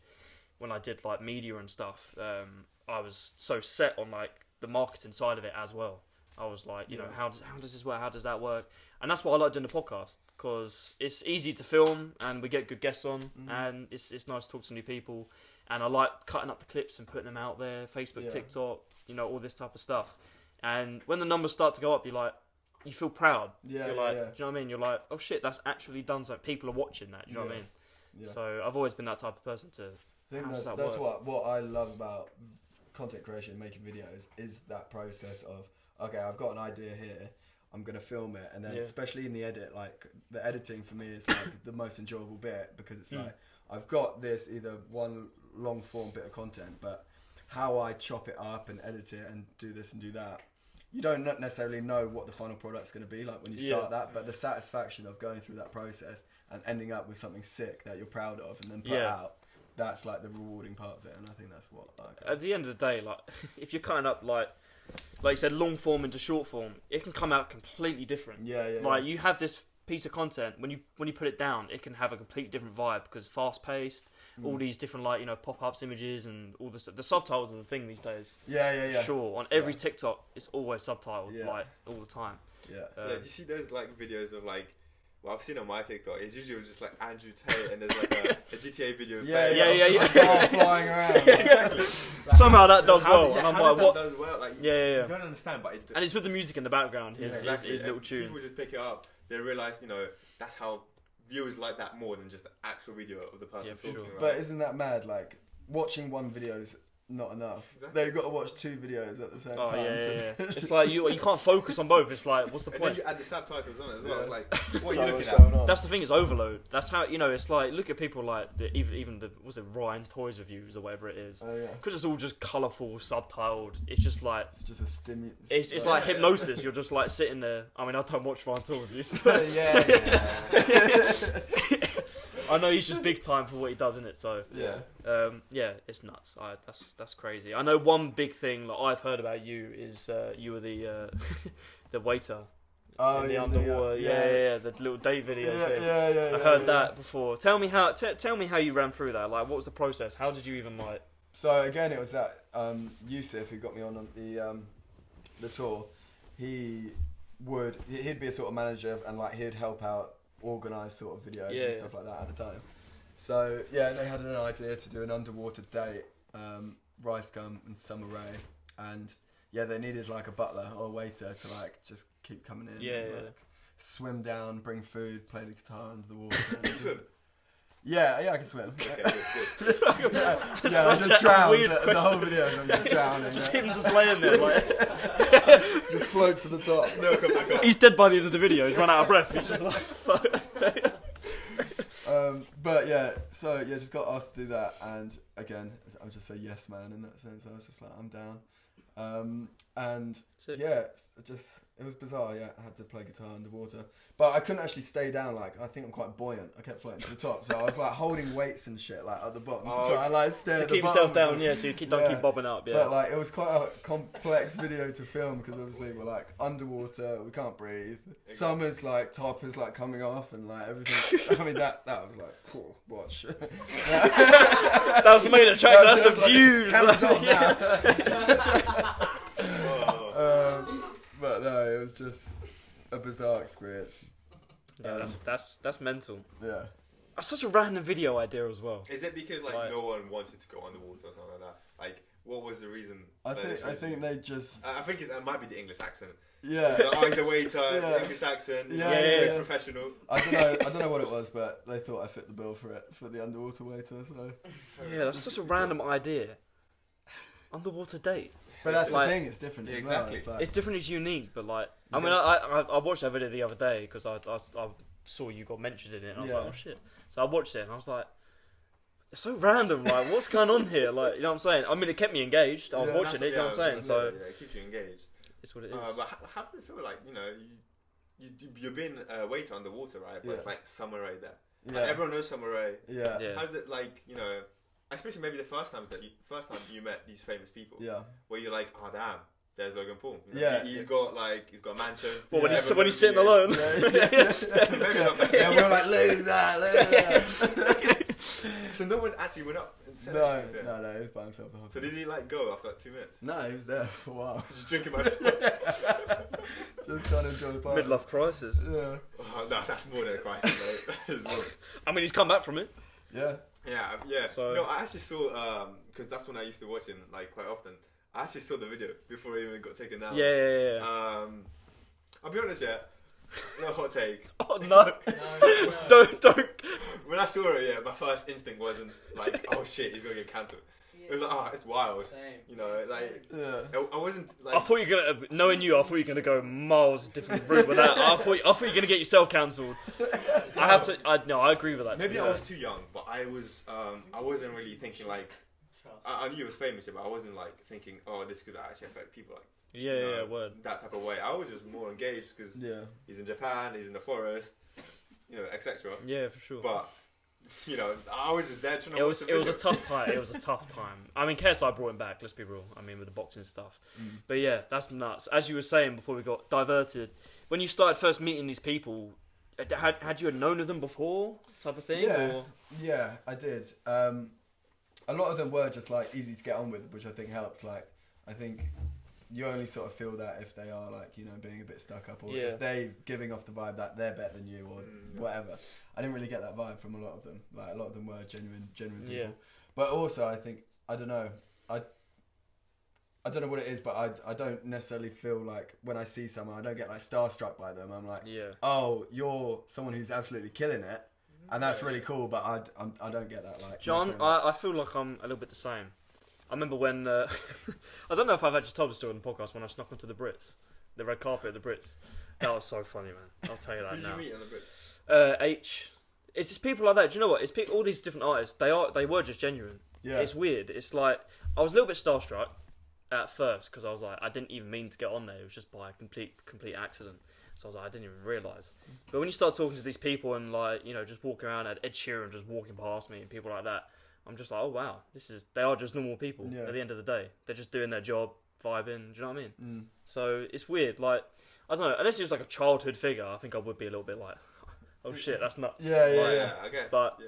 when I did, like, media and stuff, I was so set on, like, the marketing side of it as well. I was like, how does this work? How does that work? And that's why I like doing the podcast, because it's easy to film and we get good guests on, and it's nice to talk to new people. And I like cutting up the clips and putting them out there, Facebook, TikTok, all this type of stuff. And when the numbers start to go up, you feel proud. Yeah, you're like, do you know what I mean? You're like, oh shit, that's actually done something. People are watching that. Do you know what I mean? Yeah. So I've always been that type of person to. I think that's what I love about content creation, making videos, is that process of, okay, I've got an idea here, I'm going to film it, and then especially in the edit, like, the editing for me is like the most enjoyable bit, because it's like, I've got this either one long form bit of content, but how I chop it up and edit it and do this and do that, you don't necessarily know what the final product's going to be like when you start that, but the satisfaction of going through that process and ending up with something sick that you're proud of and then put out, that's like the rewarding part of it, and I think that's what at the end of the day, like, if you're cutting up like you said, long form into short form, it can come out completely different. Like, you have this piece of content, when you put it down, it can have a completely different vibe, because fast paced, all these different, like, pop-ups, images, and all this. The subtitles are the thing these days. Sure, on every TikTok, it's always subtitled, like, all the time. Do you see those, like, videos of, like, well, I've seen on my TikTok, it's usually just like Andrew Tate, and there's like a GTA video of flying around. Exactly. Somehow that does well, and I'm like, what? Does well? Like, you don't understand, but and it's with the music in the background, his little tune. People just pick it up. They realise, that's how viewers like that more than just the actual video of the person talking. Sure. Right? But isn't that mad? Like, watching one video is not enough. Exactly. They've got to watch two videos at the same time. It's like you can't focus on both. It's like, what's the point? And then you add the subtitles on it as well. It's like, what are you looking at? That's the thing, it's overload. That's how, it's like, look at people like, even the, was it Ryan Toys reviews or whatever it is. Because it's all just colourful, subtitled. It's just like... It's just a stimulus. It's like hypnosis. You're just like sitting there. I mean, I don't watch Ryan Toys reviews. But I know he's just big time for what he does in it, so it's nuts. That's crazy. I know one big thing that I've heard about you is you were the the waiter. Oh, in the underwater, the little date video thing. I heard that before. Tell me how you ran through that. Like, what was the process? How did you even like? So again, it was that Yusuf who got me on the tour. He'd be a sort of manager, and like he'd help out organise sort of videos and stuff like that at the time. So they had an idea to do an underwater date, Rice Gum and Summer Rae, and they needed like a butler or a waiter to like just keep coming in, and, like, swim down, bring food, play the guitar under the water. I can swim. Okay, good. I just drowned the whole video. I'm just drowning. Just him just laying there, like just float to the top. No, come back up. He's dead by the end of the video. He's run out of breath. He's just like, fuck. Just got asked to do that, and again, I was just a yes man in that sense. I was just like, I'm down. It was bizarre. I had to play guitar underwater, but I couldn't actually stay down. Like, I think I'm quite buoyant. I kept floating to the top, so I was like holding weights and shit like at the bottom to try and like stay to at the keep bottom. yourself down. So you don't keep bobbing up. But like, it was quite a complex video to film, because obviously we're like underwater, we can't breathe. Exactly. Summer's like top is like coming off, and like everything. I mean that was like, cool, watch. That was the main attraction. That's the views. Cameras off now. But no, it was just a bizarre experience. That's mental. Yeah. That's such a random video idea as well. Is it because like no one wanted to go underwater or something like that? Like, what was the reason? I think they just. I think it might be the English accent. Yeah. He's a waiter. English accent. He's professional. I don't know what it was, but they thought I fit the bill for the underwater waiter. So. Yeah, that's such a random idea. Underwater date. But that's the thing, it's different as exactly. well. It's, like, it's different, it's unique, but like, I mean, I watched that video the other day because I saw you got mentioned in it, and I was like, oh shit. So I watched it, and I was like, it's so random, like, what's going on here? Like, you know what I'm saying? I mean, it kept me engaged. I was watching it, you know what I'm saying? So it keeps you engaged. It's what it is. But how does it feel like, you know, you're being a waiter underwater, right? But it's like Summer Rae there. Yeah. Like, everyone knows Summer Rae. Yeah. How's it like, you know, especially maybe the first time you met these famous people. Yeah. Where you're like, oh damn, there's Logan Paul. You know, he's got a mansion. Well, when he's sitting alone. Yeah, we're like, loser. So no one actually went up and said anything. No, he was by himself the whole time. So did he like go after like 2 minutes? No, he was there for a while. Just drinking my stuff. Just trying to enjoy the party. Midlife crisis. Yeah. Oh, no, that's more than a crisis, mate. I mean, he's come back from it. Yeah. Yeah. So, no, I actually saw, because that's when I used to watch him like quite often. I actually saw the video before he even got taken down. Yeah. I'll be honest, no hot take. Oh no! Don't. When I saw it, my first instinct wasn't like, oh shit, he's gonna get cancelled. Yeah. It was like, oh, it's wild. Same. You know, like, I wasn't like. I thought you were gonna, knowing you, I thought you were gonna go miles different route with that. I thought you were gonna get yourself cancelled. I agree with that. Maybe I was too young, but I wasn't really thinking like. I knew he was famous, but I wasn't like thinking, oh, this could actually affect people like. Word. That type of way. I was just more engaged because he's in Japan, he's in the forest, you know, etc. Yeah, for sure. But you know, I was just there trying to. It was a tough time. It was a tough time. I mean, KSI brought him back. Let's be real. I mean, with the boxing stuff. But yeah, that's nuts. As you were saying before we got diverted, when you started first meeting these people, had you known of them before, type of thing? Yeah, I did. A lot of them were just like easy to get on with, which I think helped. Like, I think you only sort of feel that if they are like, you know, being a bit stuck up, or if they giving off the vibe that they're better than you, or whatever. I didn't really get that vibe from a lot of them. Like, a lot of them were genuine people. Yeah. But also, I think, I don't know, I don't know what it is, but I don't necessarily feel like when I see someone, I don't get like starstruck by them. I'm like, oh, you're someone who's absolutely killing it. And that's really cool, but I don't get that. Like, John, I feel like I'm a little bit the same. I remember when I don't know if I've actually told the story on the podcast when I snuck onto the red carpet at the Brits. That was so funny, man. I'll tell you that now. Who did you meet on the Brits? H. It's just people like that. Do you know what? It's all these different artists. They were just genuine. Yeah. It's weird. It's like I was a little bit starstruck at first because I was like I didn't even mean to get on there. It was just by a complete accident. So I was like, I didn't even realise. But when you start talking to these people and like, you know, just walking around at Ed Sheeran just walking past me and people like that, I'm just like, oh wow, they are just normal people at the end of the day. They're just doing their job, vibing, do you know what I mean? So it's weird, like, I don't know, unless it was like a childhood figure, I think I would be a little bit like, oh shit, that's nuts. Yeah, I guess. But,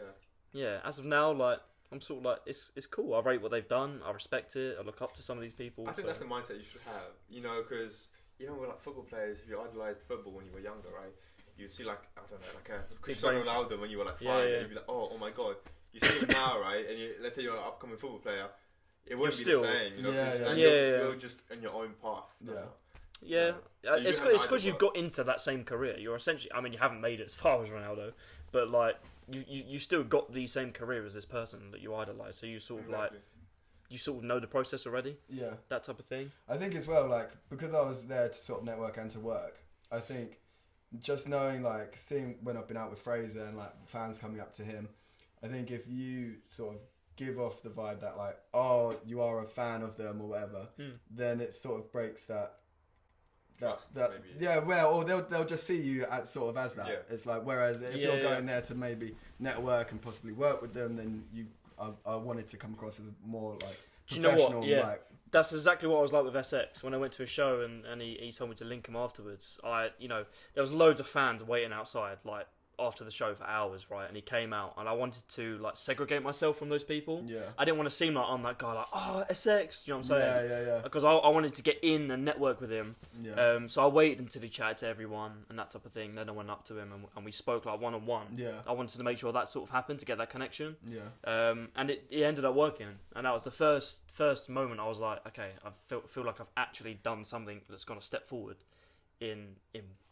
as of now, like, I'm sort of like, it's cool, I rate what they've done, I respect it, I look up to some of these people. I think that's the mindset you should have, you know, because... Even with like football players, if you idolised football when you were younger, right? You'd see like, I don't know, like a Cristiano Ronaldo when you were like 5, and you'd be like, oh my god. You see him now, right? And let's say you're an upcoming football player, it wouldn't be the same, you know? You're just on your own path. Yeah. So it's because you've got into that same career. You're essentially, I mean, you haven't made it as far as Ronaldo, but like, you still got the same career as this person that you idolise. So you sort of like... You sort of know the process already? Yeah. That type of thing? I think as well, like, because I was there to sort of network and to work, I think just knowing, like, seeing when I've been out with Fraser and, like, fans coming up to him, I think if you sort of give off the vibe that, like, oh, you are a fan of them or whatever, then it sort of breaks that or they'll just see you as sort of as that. Yeah. It's like, whereas if you're going there to maybe network and possibly work with them, then I wanted to come across as more like professional. Do you know what? Yeah. That's exactly what I was like with SX when I went to a show and he told me to link him afterwards. There was loads of fans waiting outside, like after the show for hours, right? And he came out, and I wanted to like segregate myself from those people. Yeah. I didn't want to seem like I'm that guy, like, oh, SX. You know what I'm saying? Yeah. Because I wanted to get in and network with him. Yeah. So I waited until he chatted to everyone and that type of thing. Then I went up to him and we spoke like one-on-one. Yeah. I wanted to make sure that sort of happened to get that connection. Yeah. And it ended up working, and that was the first moment I was like, okay, I feel like I've actually done something that's gone a step forward in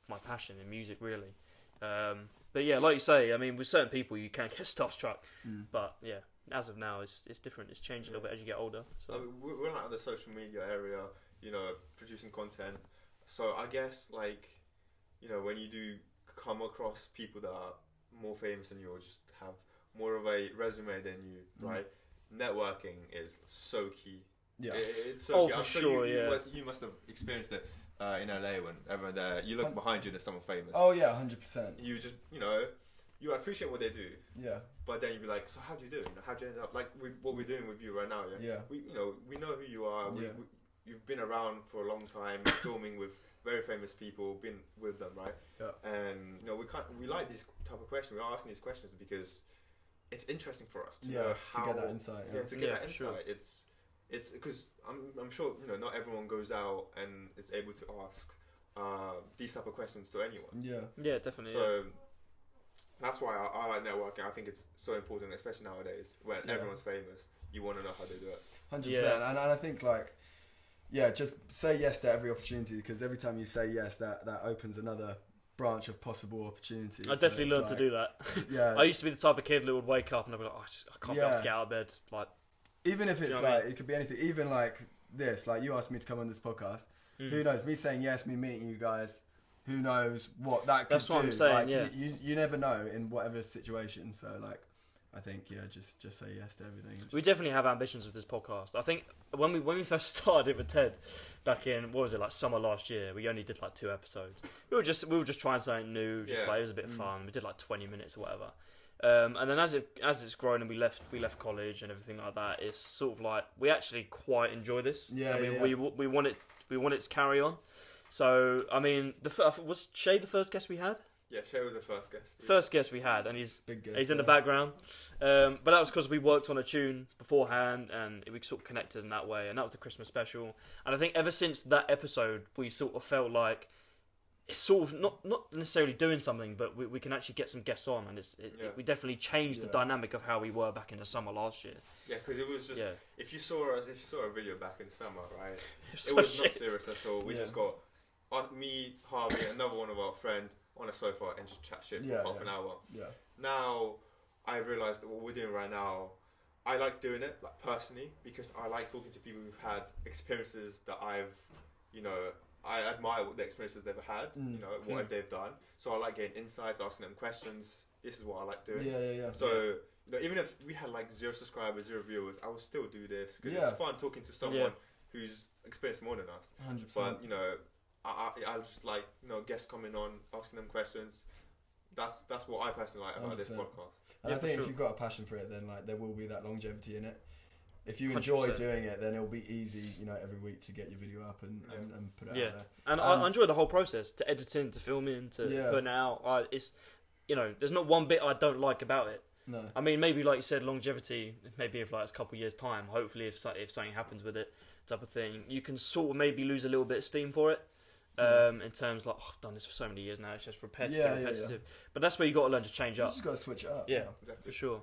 my passion in music, really. But yeah, like you say, I mean, with certain people you can get starstruck, but yeah, as of now, it's different. It's changed a little bit as you get older. So we're like in the social media area, producing content. So I guess when you do come across people that are more famous than you, or just have more of a resume than you, right? Networking is so key. Yeah, it's so key. For sure. You must have experienced it in LA whenever you look behind you, there's someone famous. Oh yeah, 100%. You just you appreciate what they do. Yeah. But then you'd be like, so how'd you do it? How'd you end up like with what we're doing with you right now? Yeah. We know who you are. You've been around for a long time, filming with very famous people, been with them, right? Yeah. And we like these type of questions. We're asking these questions because it's interesting for us to know how to get that insight. Yeah, to get that insight. Sure. It's because I'm sure not everyone goes out and is able to ask these type of questions to anyone. Yeah, definitely. So that's why I like networking. I think it's so important, especially nowadays when everyone's famous. You want to know how they do it. 100%. And I think just say yes to every opportunity, because every time you say yes, that opens another branch of possible opportunities. I definitely learned to do that. Yeah. I used to be the type of kid that would wake up and I'd be like, I can't be able to get out of bed. Like, even if it's it could be anything. Even like this, like you asked me to come on this podcast. Who knows? Me saying yes, me meeting you guys. Who knows what that could do? That's what I'm saying. You never know in whatever situation. So I think just say yes to everything. We definitely have ambitions with this podcast. I think when we first started it with Ted back in summer last year, we only did 2 episodes. We were just trying something new. It was a bit fun. We did 20 minutes or whatever. And then as it's grown and we left college and everything like that, it's sort of we actually quite enjoy this. We want it to carry on. So I mean, was Shay the first guest we had? Yeah, Shay was the first guest. Yeah. First guest we had, and he's in the background. But that was because we worked on a tune beforehand, and we sort of connected in that way. And that was the Christmas special. And I think ever since that episode, we sort of felt like it's sort of not necessarily doing something, but we can actually get some guests on, and we definitely changed the dynamic of how we were back in the summer last year. Yeah, because it was just if you saw a video back in summer, right? It was not serious at all. We just got me, Harvey, another one of our friends on a sofa and just chat shit for half an hour. Yeah. Now I realised that what we're doing right now, I like doing it personally because I like talking to people who've had experiences that I admire what the experiences they've had, what they've done. So I like getting insights, asking them questions. This is what I like doing. Yeah. So even if we had 0 subscribers, 0 viewers, I would still do this because it's fun talking to someone who's experienced more than us. 100%. But I just guests coming on, asking them questions. That's what I personally like about 100%. This podcast. And I think if you've got a passion for it, then there will be that longevity in it. If you enjoy 100%. Doing it, then it'll be easy, every week to get your video up and put it out there. And I enjoy the whole process, to editing, to filming, to putting it out. It's there's not one bit I don't like about it. No. I mean, maybe like you said, longevity. Maybe if it's a couple of years' time, hopefully if something happens with it, type of thing, you can sort of maybe lose a little bit of steam for it. In terms I've done this for so many years now, it's just repetitive. But that's where you got to learn to change up. You just got to switch it up. Yeah, exactly. For sure.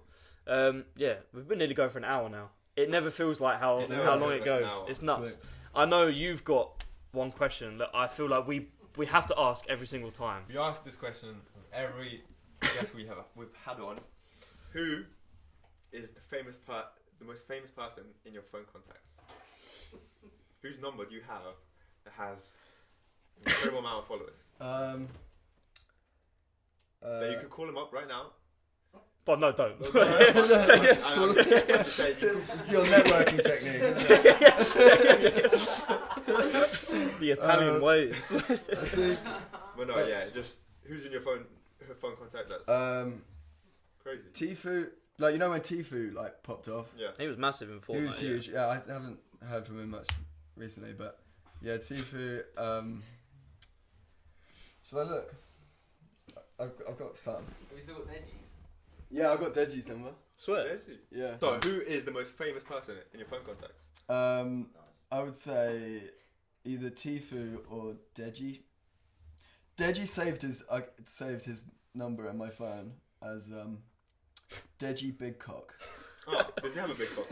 We've been nearly going for an hour now. It never feels like how long it goes. It's nuts. Quick. I know you've got one question that I feel like we have to ask every single time. We ask this question of every guest we've had on. Who is the most famous person in your phone contacts? Whose number do you have that has an incredible amount of followers? That you could call them up right now. But no, don't. It's your networking technique, isn't it? The Italian ways. But no, just who's in your phone contact that's crazy? Tifu, when Tifu popped off. Yeah. He was massive in Fortnite. He was huge. Yeah, I haven't heard from him much recently, but Tifu. Shall I look? I've got some. Have you still got Deji's? Yeah, I've got Deji's number. Swear. Deji? Yeah. So, who is the most famous person in your phone contacts? Nice. I would say either Tifu or Deji. Deji saved his number in my phone as Deji Big Cock. Oh, does he have a big cock?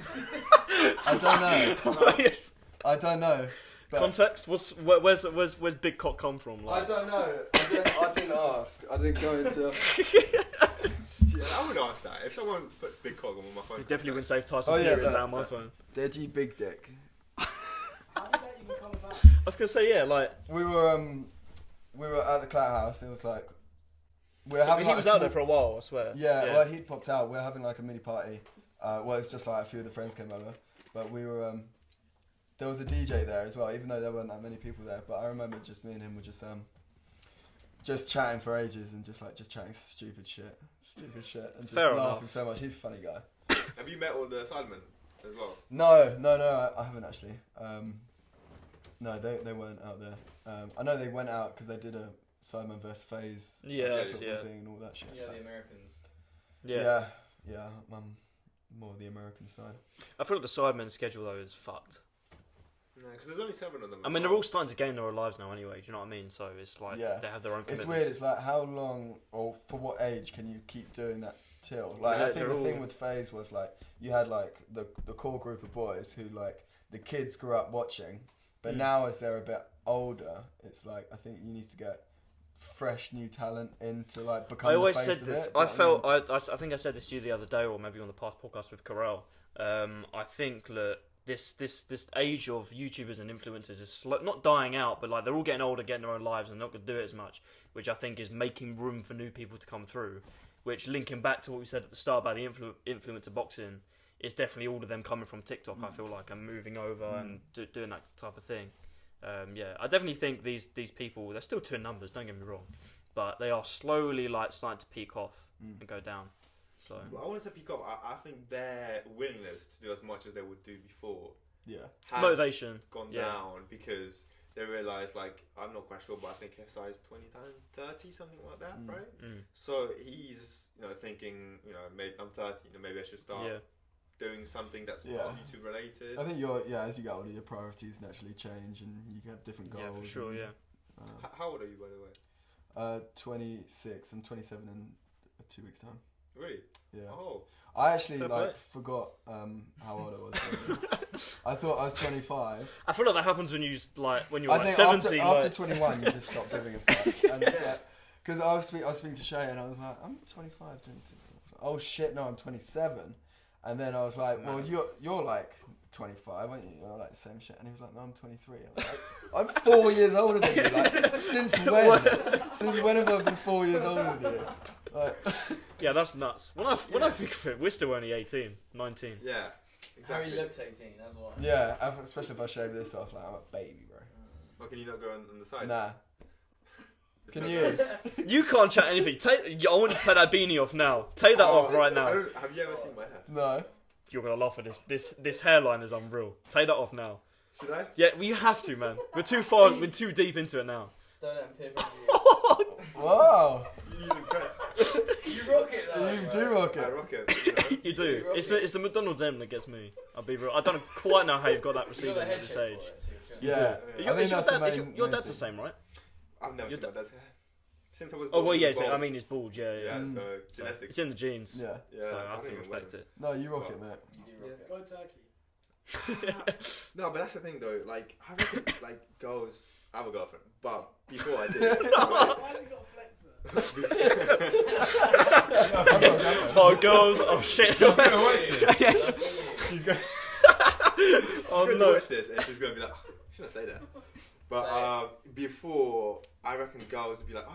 I don't know. I don't know. Context? Where's Big Cock come from? I don't know. I didn't ask. I didn't go into. Yeah, I would ask that. If someone puts big cock on my phone, you definitely wouldn't save Tyson Fury out on my phone. Deji Big Dick. How did that even come about? I was gonna say we were at the CLOUT house. It was like we were having. He was out there for a while, I swear. Yeah, well, he popped out. We were having like a mini party. Well, it's just like a few of the friends came over, but we were. There was a DJ there as well, even though there weren't that many people there. But I remember just me and him were just chatting for ages and just chatting stupid shit, and just laughing so much. He's a funny guy. Have you met all the Sidemen as well? No, I haven't actually. No, they weren't out there. I know they went out because they did a Simon vs. FaZe thing and all that shit. Yeah, the Americans. Yeah. I'm more the American side. I feel like the Sidemen schedule though is fucked. No, because there's only 7 of them. I mean, they're all starting to gain their own lives now anyway, do you know what I mean? So it's like, they have their own commitments. It's weird, it's like, how long, or for what age can you keep doing that till? Like, I think the thing with FaZe was, like, you had, like, the core group of boys who, like, the kids grew up watching, but now as they're a bit older, it's like, I think you need to get fresh new talent in to, like, become the face of it. I think I said this to you the other day, or maybe on the past podcast with Carell. I think that this age of YouTubers and influencers is not dying out, but like they're all getting older, getting their own lives, and not going to do it as much, which I think is making room for new people to come through. Which, linking back to what we said at the start about the influencer boxing, is definitely all of them coming from TikTok. I feel like, and moving over and doing that type of thing. I definitely think these people, they're still 2 in numbers. Don't get me wrong, but they are slowly like starting to peak off and go down. So well, I want to say peak up. I think their willingness to do as much as they would do before, has motivation gone down because they realise, like, I'm not quite sure, but I think his size 20 times 30, something like that, right? So he's thinking, maybe I'm 30, maybe I should start doing something that's not YouTube related. I think as you get older, your priorities naturally change and you have different goals. Yeah, for sure. How old are you, by the way? 26. I'm 27 in 2 weeks' time. Really? Yeah. Oh. I actually forgot how old I was. I thought I was 25. I feel like that happens when you're like 17. After 21, you just stop giving a fuck. And because I was speaking to Shay and I was like, I'm 25, 26. Like, oh shit, no, I'm 27. And then I was like, well, you're like 25, aren't you? You're like the same shit. And he was like, no, I'm 23. I was like, I'm 4 years older than you. Like, since when? Since when have I been 4 years older than you? Like, yeah, that's nuts. When I think of it, we're still only 18, 19. Yeah, exactly. Harry looks 18, that's why. Yeah, especially if I shave this off, like I'm a baby, bro. Well, can you not go on the side? Nah. Can you? You can't chat anything. I want you to take that beanie off now. Take that off right now. Have you ever seen my hair? No. You're gonna laugh at this. This hairline is unreal. Take that off now. Should I? Yeah, well, you have to, man. We're too far. We're too deep into it now. Don't let him peer review. Wow. You're using press. You rock it though. You do rock it. I rock it. You do. It's the McDonald's M that gets me. I'll be real. I don't quite know how you've got that receiving at this age. Yeah. Your dad's the same, right? I've never seen my dad's hair. Since I was born. Oh well, yeah. I mean, it's bald. Yeah. So genetics. It's in the genes. Yeah. So I have to respect it. No, you rock it, mate. Go Turkey. No, but that's the thing though. Like, I reckon, like, girls. I have a girlfriend, but before I did. Why has he got a flexor? Oh, girls! Oh shit! She's gonna watch this. She's gonna. Watch this, and she's gonna be like, oh, "Shouldn't I say that?" But before, I reckon girls would be like,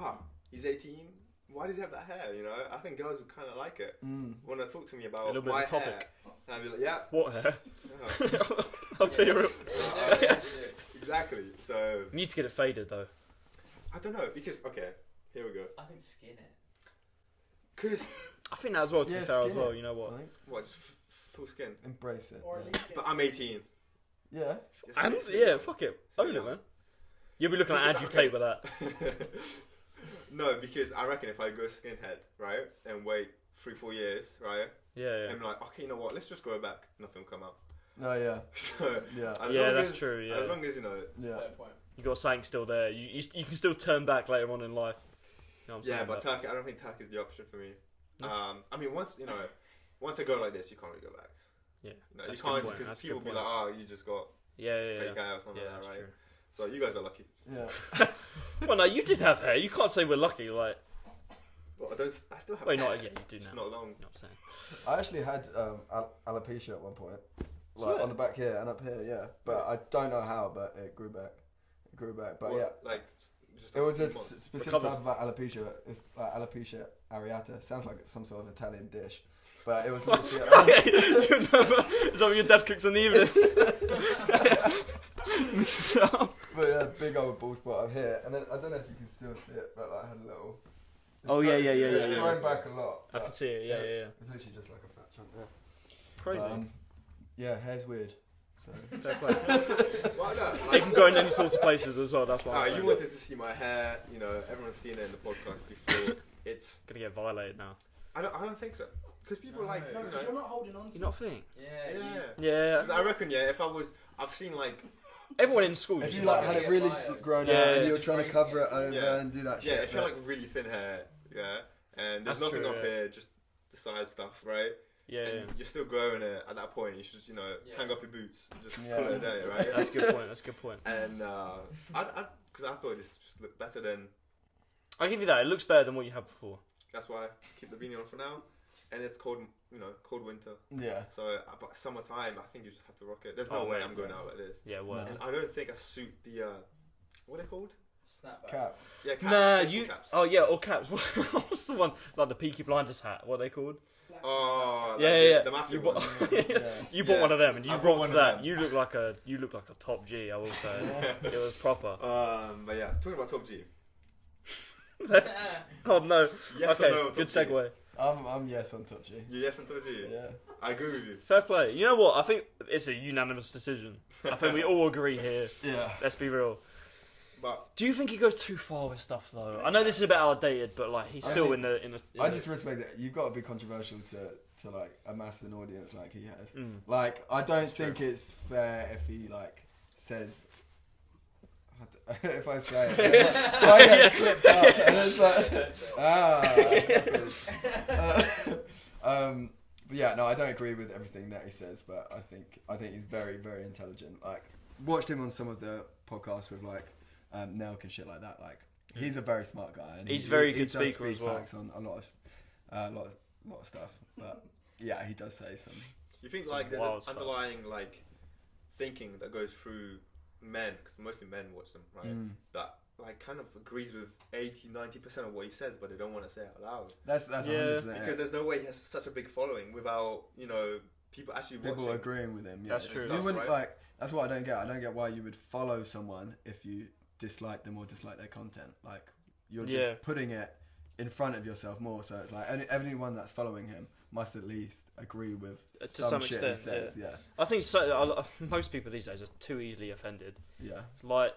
he's 18. Why does he have that hair? I think girls would kind of like it. Want to talk to me about my hair? Topic. And I'd be like, yeah. What hair? I'll be real. Exactly. So you need to get it faded though. I don't know because here we go. I think skin it. Cause I think that as well. To be fair, as well. You know what? What? Just full skin. Embrace it. Or at least but I'm 18. Yeah. And fuck it. Own it, man. You'll be looking at Andrew Tate with that. No, because I reckon if I go skinhead, right, and wait 3-4 years, right? Yeah. I'm like, okay, you know what? Let's just go back. Nothing will come out. Oh yeah. So that's true. Yeah. As long as Yeah. Fair point. You got something still there. You can still turn back later on in life. You know what I'm saying? But Turkey, I don't think Turkey is the option for me. No. I mean, once I go like this, you can't really go back. Yeah. No, you can't because people will be like, you just got fake hair or something like that, right? True. So you guys are lucky. Yeah. Well, no, you did have hair. You can't say we're lucky, like. But I still have Wait, hair. not yeah, you do It's now. not long. You know what I'm saying? I actually had alopecia at one point, like on the back here and up here. Yeah, but I don't know how, but it grew back. But What, yeah, like just it was a months? specific type of alopecia. It's like alopecia areata. Sounds like some sort of Italian dish, but it was literally. Is that what your dad cooks in the evening? Mix it up. But yeah, big old bald spot up here, and then I don't know if you can still see it, but like, I had a little. Oh, yeah. It's grown back a lot. I can see it. Yeah. It's literally just like a fat chunk there. Crazy. Yeah, hair's weird. So. Fair play. Why not? It can go in any sorts of places as well. That's why. I'm you saying. wanted to see my hair. You know, everyone's seen it in the podcast before. It's. Gonna get violated now. I don't think so. Because people like. No, you because know, you're not holding on to You not think? Yeah. Yeah. 'Cause I reckon, if I've seen like. Everyone in school. If used you to like have had it. it really grown out and you were trying to cover it over Yeah. and do that Yeah, shit. if you like really thin hair, and there's That's nothing true, up yeah. here, just the side stuff, right? Yeah. And you're still growing it at that point. You should just, hang up your boots and just Yeah. call it a day, right? That's a good point. That's a good point. And because I thought this just looked better than. I'll give you that. It looks better than what you had before. That's why I keep the beanie on for now. And it's cold, cold winter. Yeah. So, but summertime, I think you just have to rock it. There's no Oh, way mate, I'm going out like this. Yeah. Well. No. And I don't think I suit the what are they called? Snapback. Cap. Yeah, caps. Nah, baseball you. caps. Oh yeah, or caps. What's the one like the Peaky Blinders hat? What are they called? Oh, Yeah. The mafia You one. bought, Yeah. you bought Yeah. one of them and you I bought one rocked of that. them. You look like a top G. I will say it was proper. But yeah, talking about Top G. Oh no. Yes Okay, or no? on good Top G? segue. I'm yes on Top G. You yes on Top G? Yeah. I agree with you. Fair play. You know what? I think it's a unanimous decision. I think we all agree here. Yeah. Let's be real. But Do you think he goes too far with stuff though? I know this is a bit outdated, but like he's I still think- in the. I just respect that you've got to be controversial to like amass an audience like he has. Mm. Like I don't It's true. think it's fair if he like says. If I say it, if I get clipped up and it's like, but yeah, no, I don't agree with everything that he says, but I think he's very, very intelligent. Like, watched him on some of the podcasts with like Nelk and shit like that. Like, he's a very smart guy, and He's a very he good does speaker speak as well. facts on a lot of stuff. But yeah, he does say some. you think Some like there's wild an stuff. underlying like thinking that goes through men, because mostly men watch them, right? Mm. That like kind of agrees with 80-90% of what he says, but they don't want to say it out loud That's Yeah. 100%. because there's no way he has such a big following without people actually people watching. agreeing with him. Yeah. That's true. You wouldn't Right? like. That's what I don't get. I don't get why you would follow someone if you dislike them or dislike their content. Like you're just Yeah. putting it in front of yourself more. So it's like anyone that's following him must at least agree with To some some shit extent, he says. Yeah. I think most people these days are too easily offended. Yeah. Like,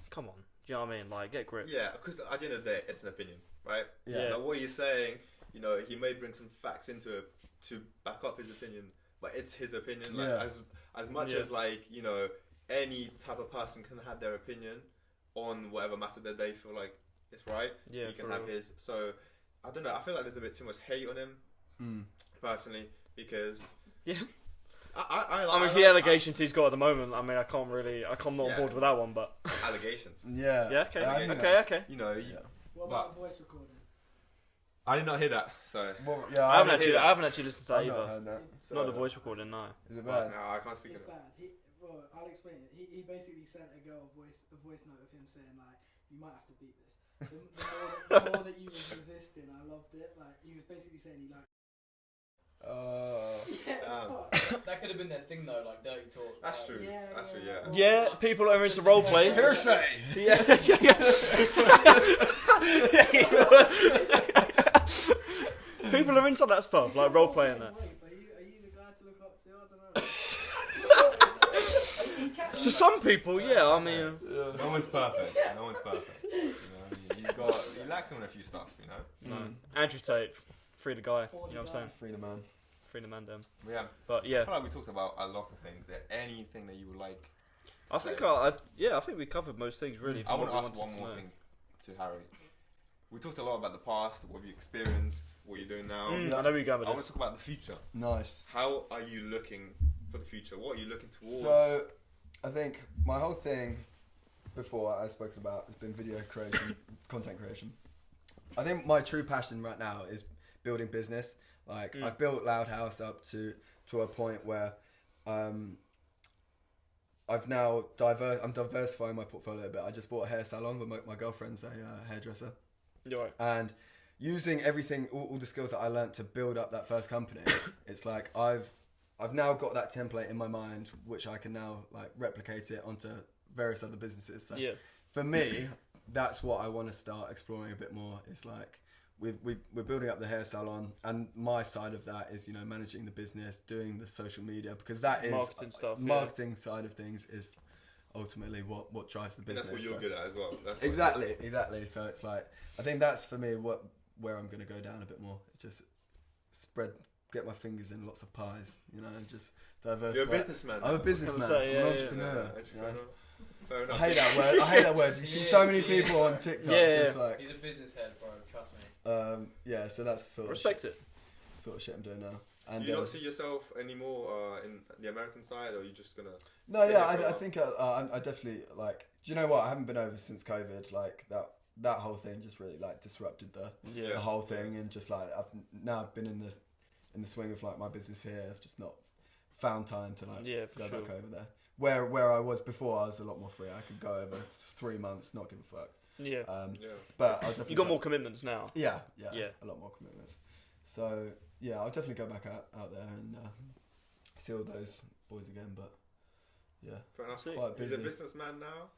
come on, do you know what I mean? Like, get grip. Yeah, because at the end of the day, it's an opinion, right? Yeah. Yeah. Like what you're saying, he may bring some facts into it to back up his opinion, but it's his opinion. Like Yeah. as much Yeah. as any type of person can have their opinion on whatever matter that they feel like is right. Yeah, he can for have real. his. So I don't know. I feel like there's a bit too much hate on him personally because Yeah. I mean, for the allegations he's got at the moment, I mean, I'm not on Yeah. board with that one, but allegations. Yeah. yeah, okay, I think okay, that's- okay. Yeah. What about the voice recording? I did not hear that. So Well, yeah. I haven't hear that. actually listened to that I've not either. heard that. Not the voice recording, no. Is it No, bad? I can't speak It's of it. bad. Well, I'll explain it. He basically sent a girl a voice note of him saying like, "You might have to beat this." The more that you was resisting, I loved it. Like he was basically saying he liked. Yeah, it's fucked. That could have been their thing though, like dirty talk. That's like, true. Yeah, That's true. yeah. Yeah. Yeah, people are into roleplay. Hearsay. Yeah. People are into that stuff, like role playing that. Wait, are you the guy to look up to? I don't know. To some people, yeah. I mean, No one's perfect. No one's perfect. He lacks on a few stuff. no. Andrew Tate, free the guy. You know what I'm saying? Free the man. Free the man, damn. Yeah. But I yeah, feel like we talked about a lot of things. Is there anything that you would like? I think I think we covered most things really. I from want to what we ask wanted one more know. thing to Harry. We talked a lot about the past, what you experienced, what you're doing now. I know where you're going with I want this. to talk about the future. Nice. How are you looking for the future? What are you looking towards? So, I think my whole thing before I've spoken about has been video creation, content creation. I think my true passion right now is building business. Like I've built Loud House up to a point where I've now I'm diversifying my portfolio a bit. I just bought a hair salon, but my girlfriend's a hairdresser. You're right. And using everything, all the skills that I learnt to build up that first company, it's like I've now got that template in my mind, which I can now like replicate it onto various other businesses. So for me, that's what I want to start exploring a bit more. It's like we're building up the hair salon, and my side of that is, you know, managing the business, doing the social media, because that is marketing stuff. Marketing side of things is ultimately what drives the business. And that's what you're good at as well. That's exactly. So it's like, I think that's for me where I'm going to go down a bit more. It's just get my fingers in lots of pies, you know, and just diversify. You're a businessman. I'm a businessman. I'm an entrepreneur. You know? Fair enough. I hate that word. You see so many people on TikTok just like... He's a business head, bro. Trust me. So that's the sort Respect of sort of shit I'm doing now. And do you not see yourself anymore in the American side, or are you just gonna? No, yeah, I think I definitely like. Do you know what? I haven't been over since COVID. Like that whole thing just really like disrupted the whole thing, and just like I've now been in the swing of like my business here. I've just not found time to like go back over there. Where I was before, I was a lot more free. I could go over 3 months, not give a fuck. Yeah. But I'll definitely. You got more commitments now. Yeah. A lot more commitments. So yeah, I'll definitely go back out there and see all those boys again. But yeah, fair enough. Quite busy. He's a businessman now.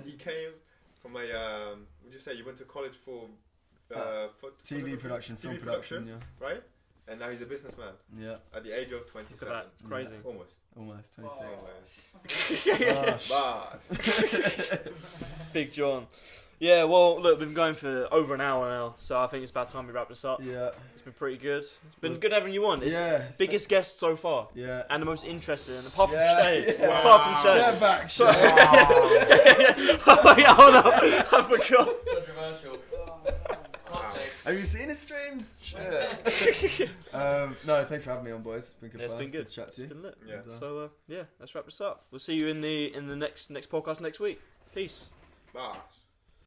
He came from a. Would you say you went to college for TV production, film production, yeah. Right, and now he's a businessman. Yeah. At the age of 27. Look at that. Crazy. Yeah. Almost 26. Big John. Yeah, well, look, we've been going for over an hour now, so I think it's about time we wrap this up. Yeah. It's been pretty good. It's been good having you on. It's biggest guest so far. Yeah. And the most interesting, apart from Shay. Yeah. Apart from Shay. Get back, Shay. Oh, yeah, hold up. I forgot. Controversial. Have you seen his streams? No, thanks for having me on, boys. It's been good fun. It's been good. To chat to you. It's been lit. Yeah. So, let's wrap this up. We'll see you in the next podcast next week. Peace. Bye.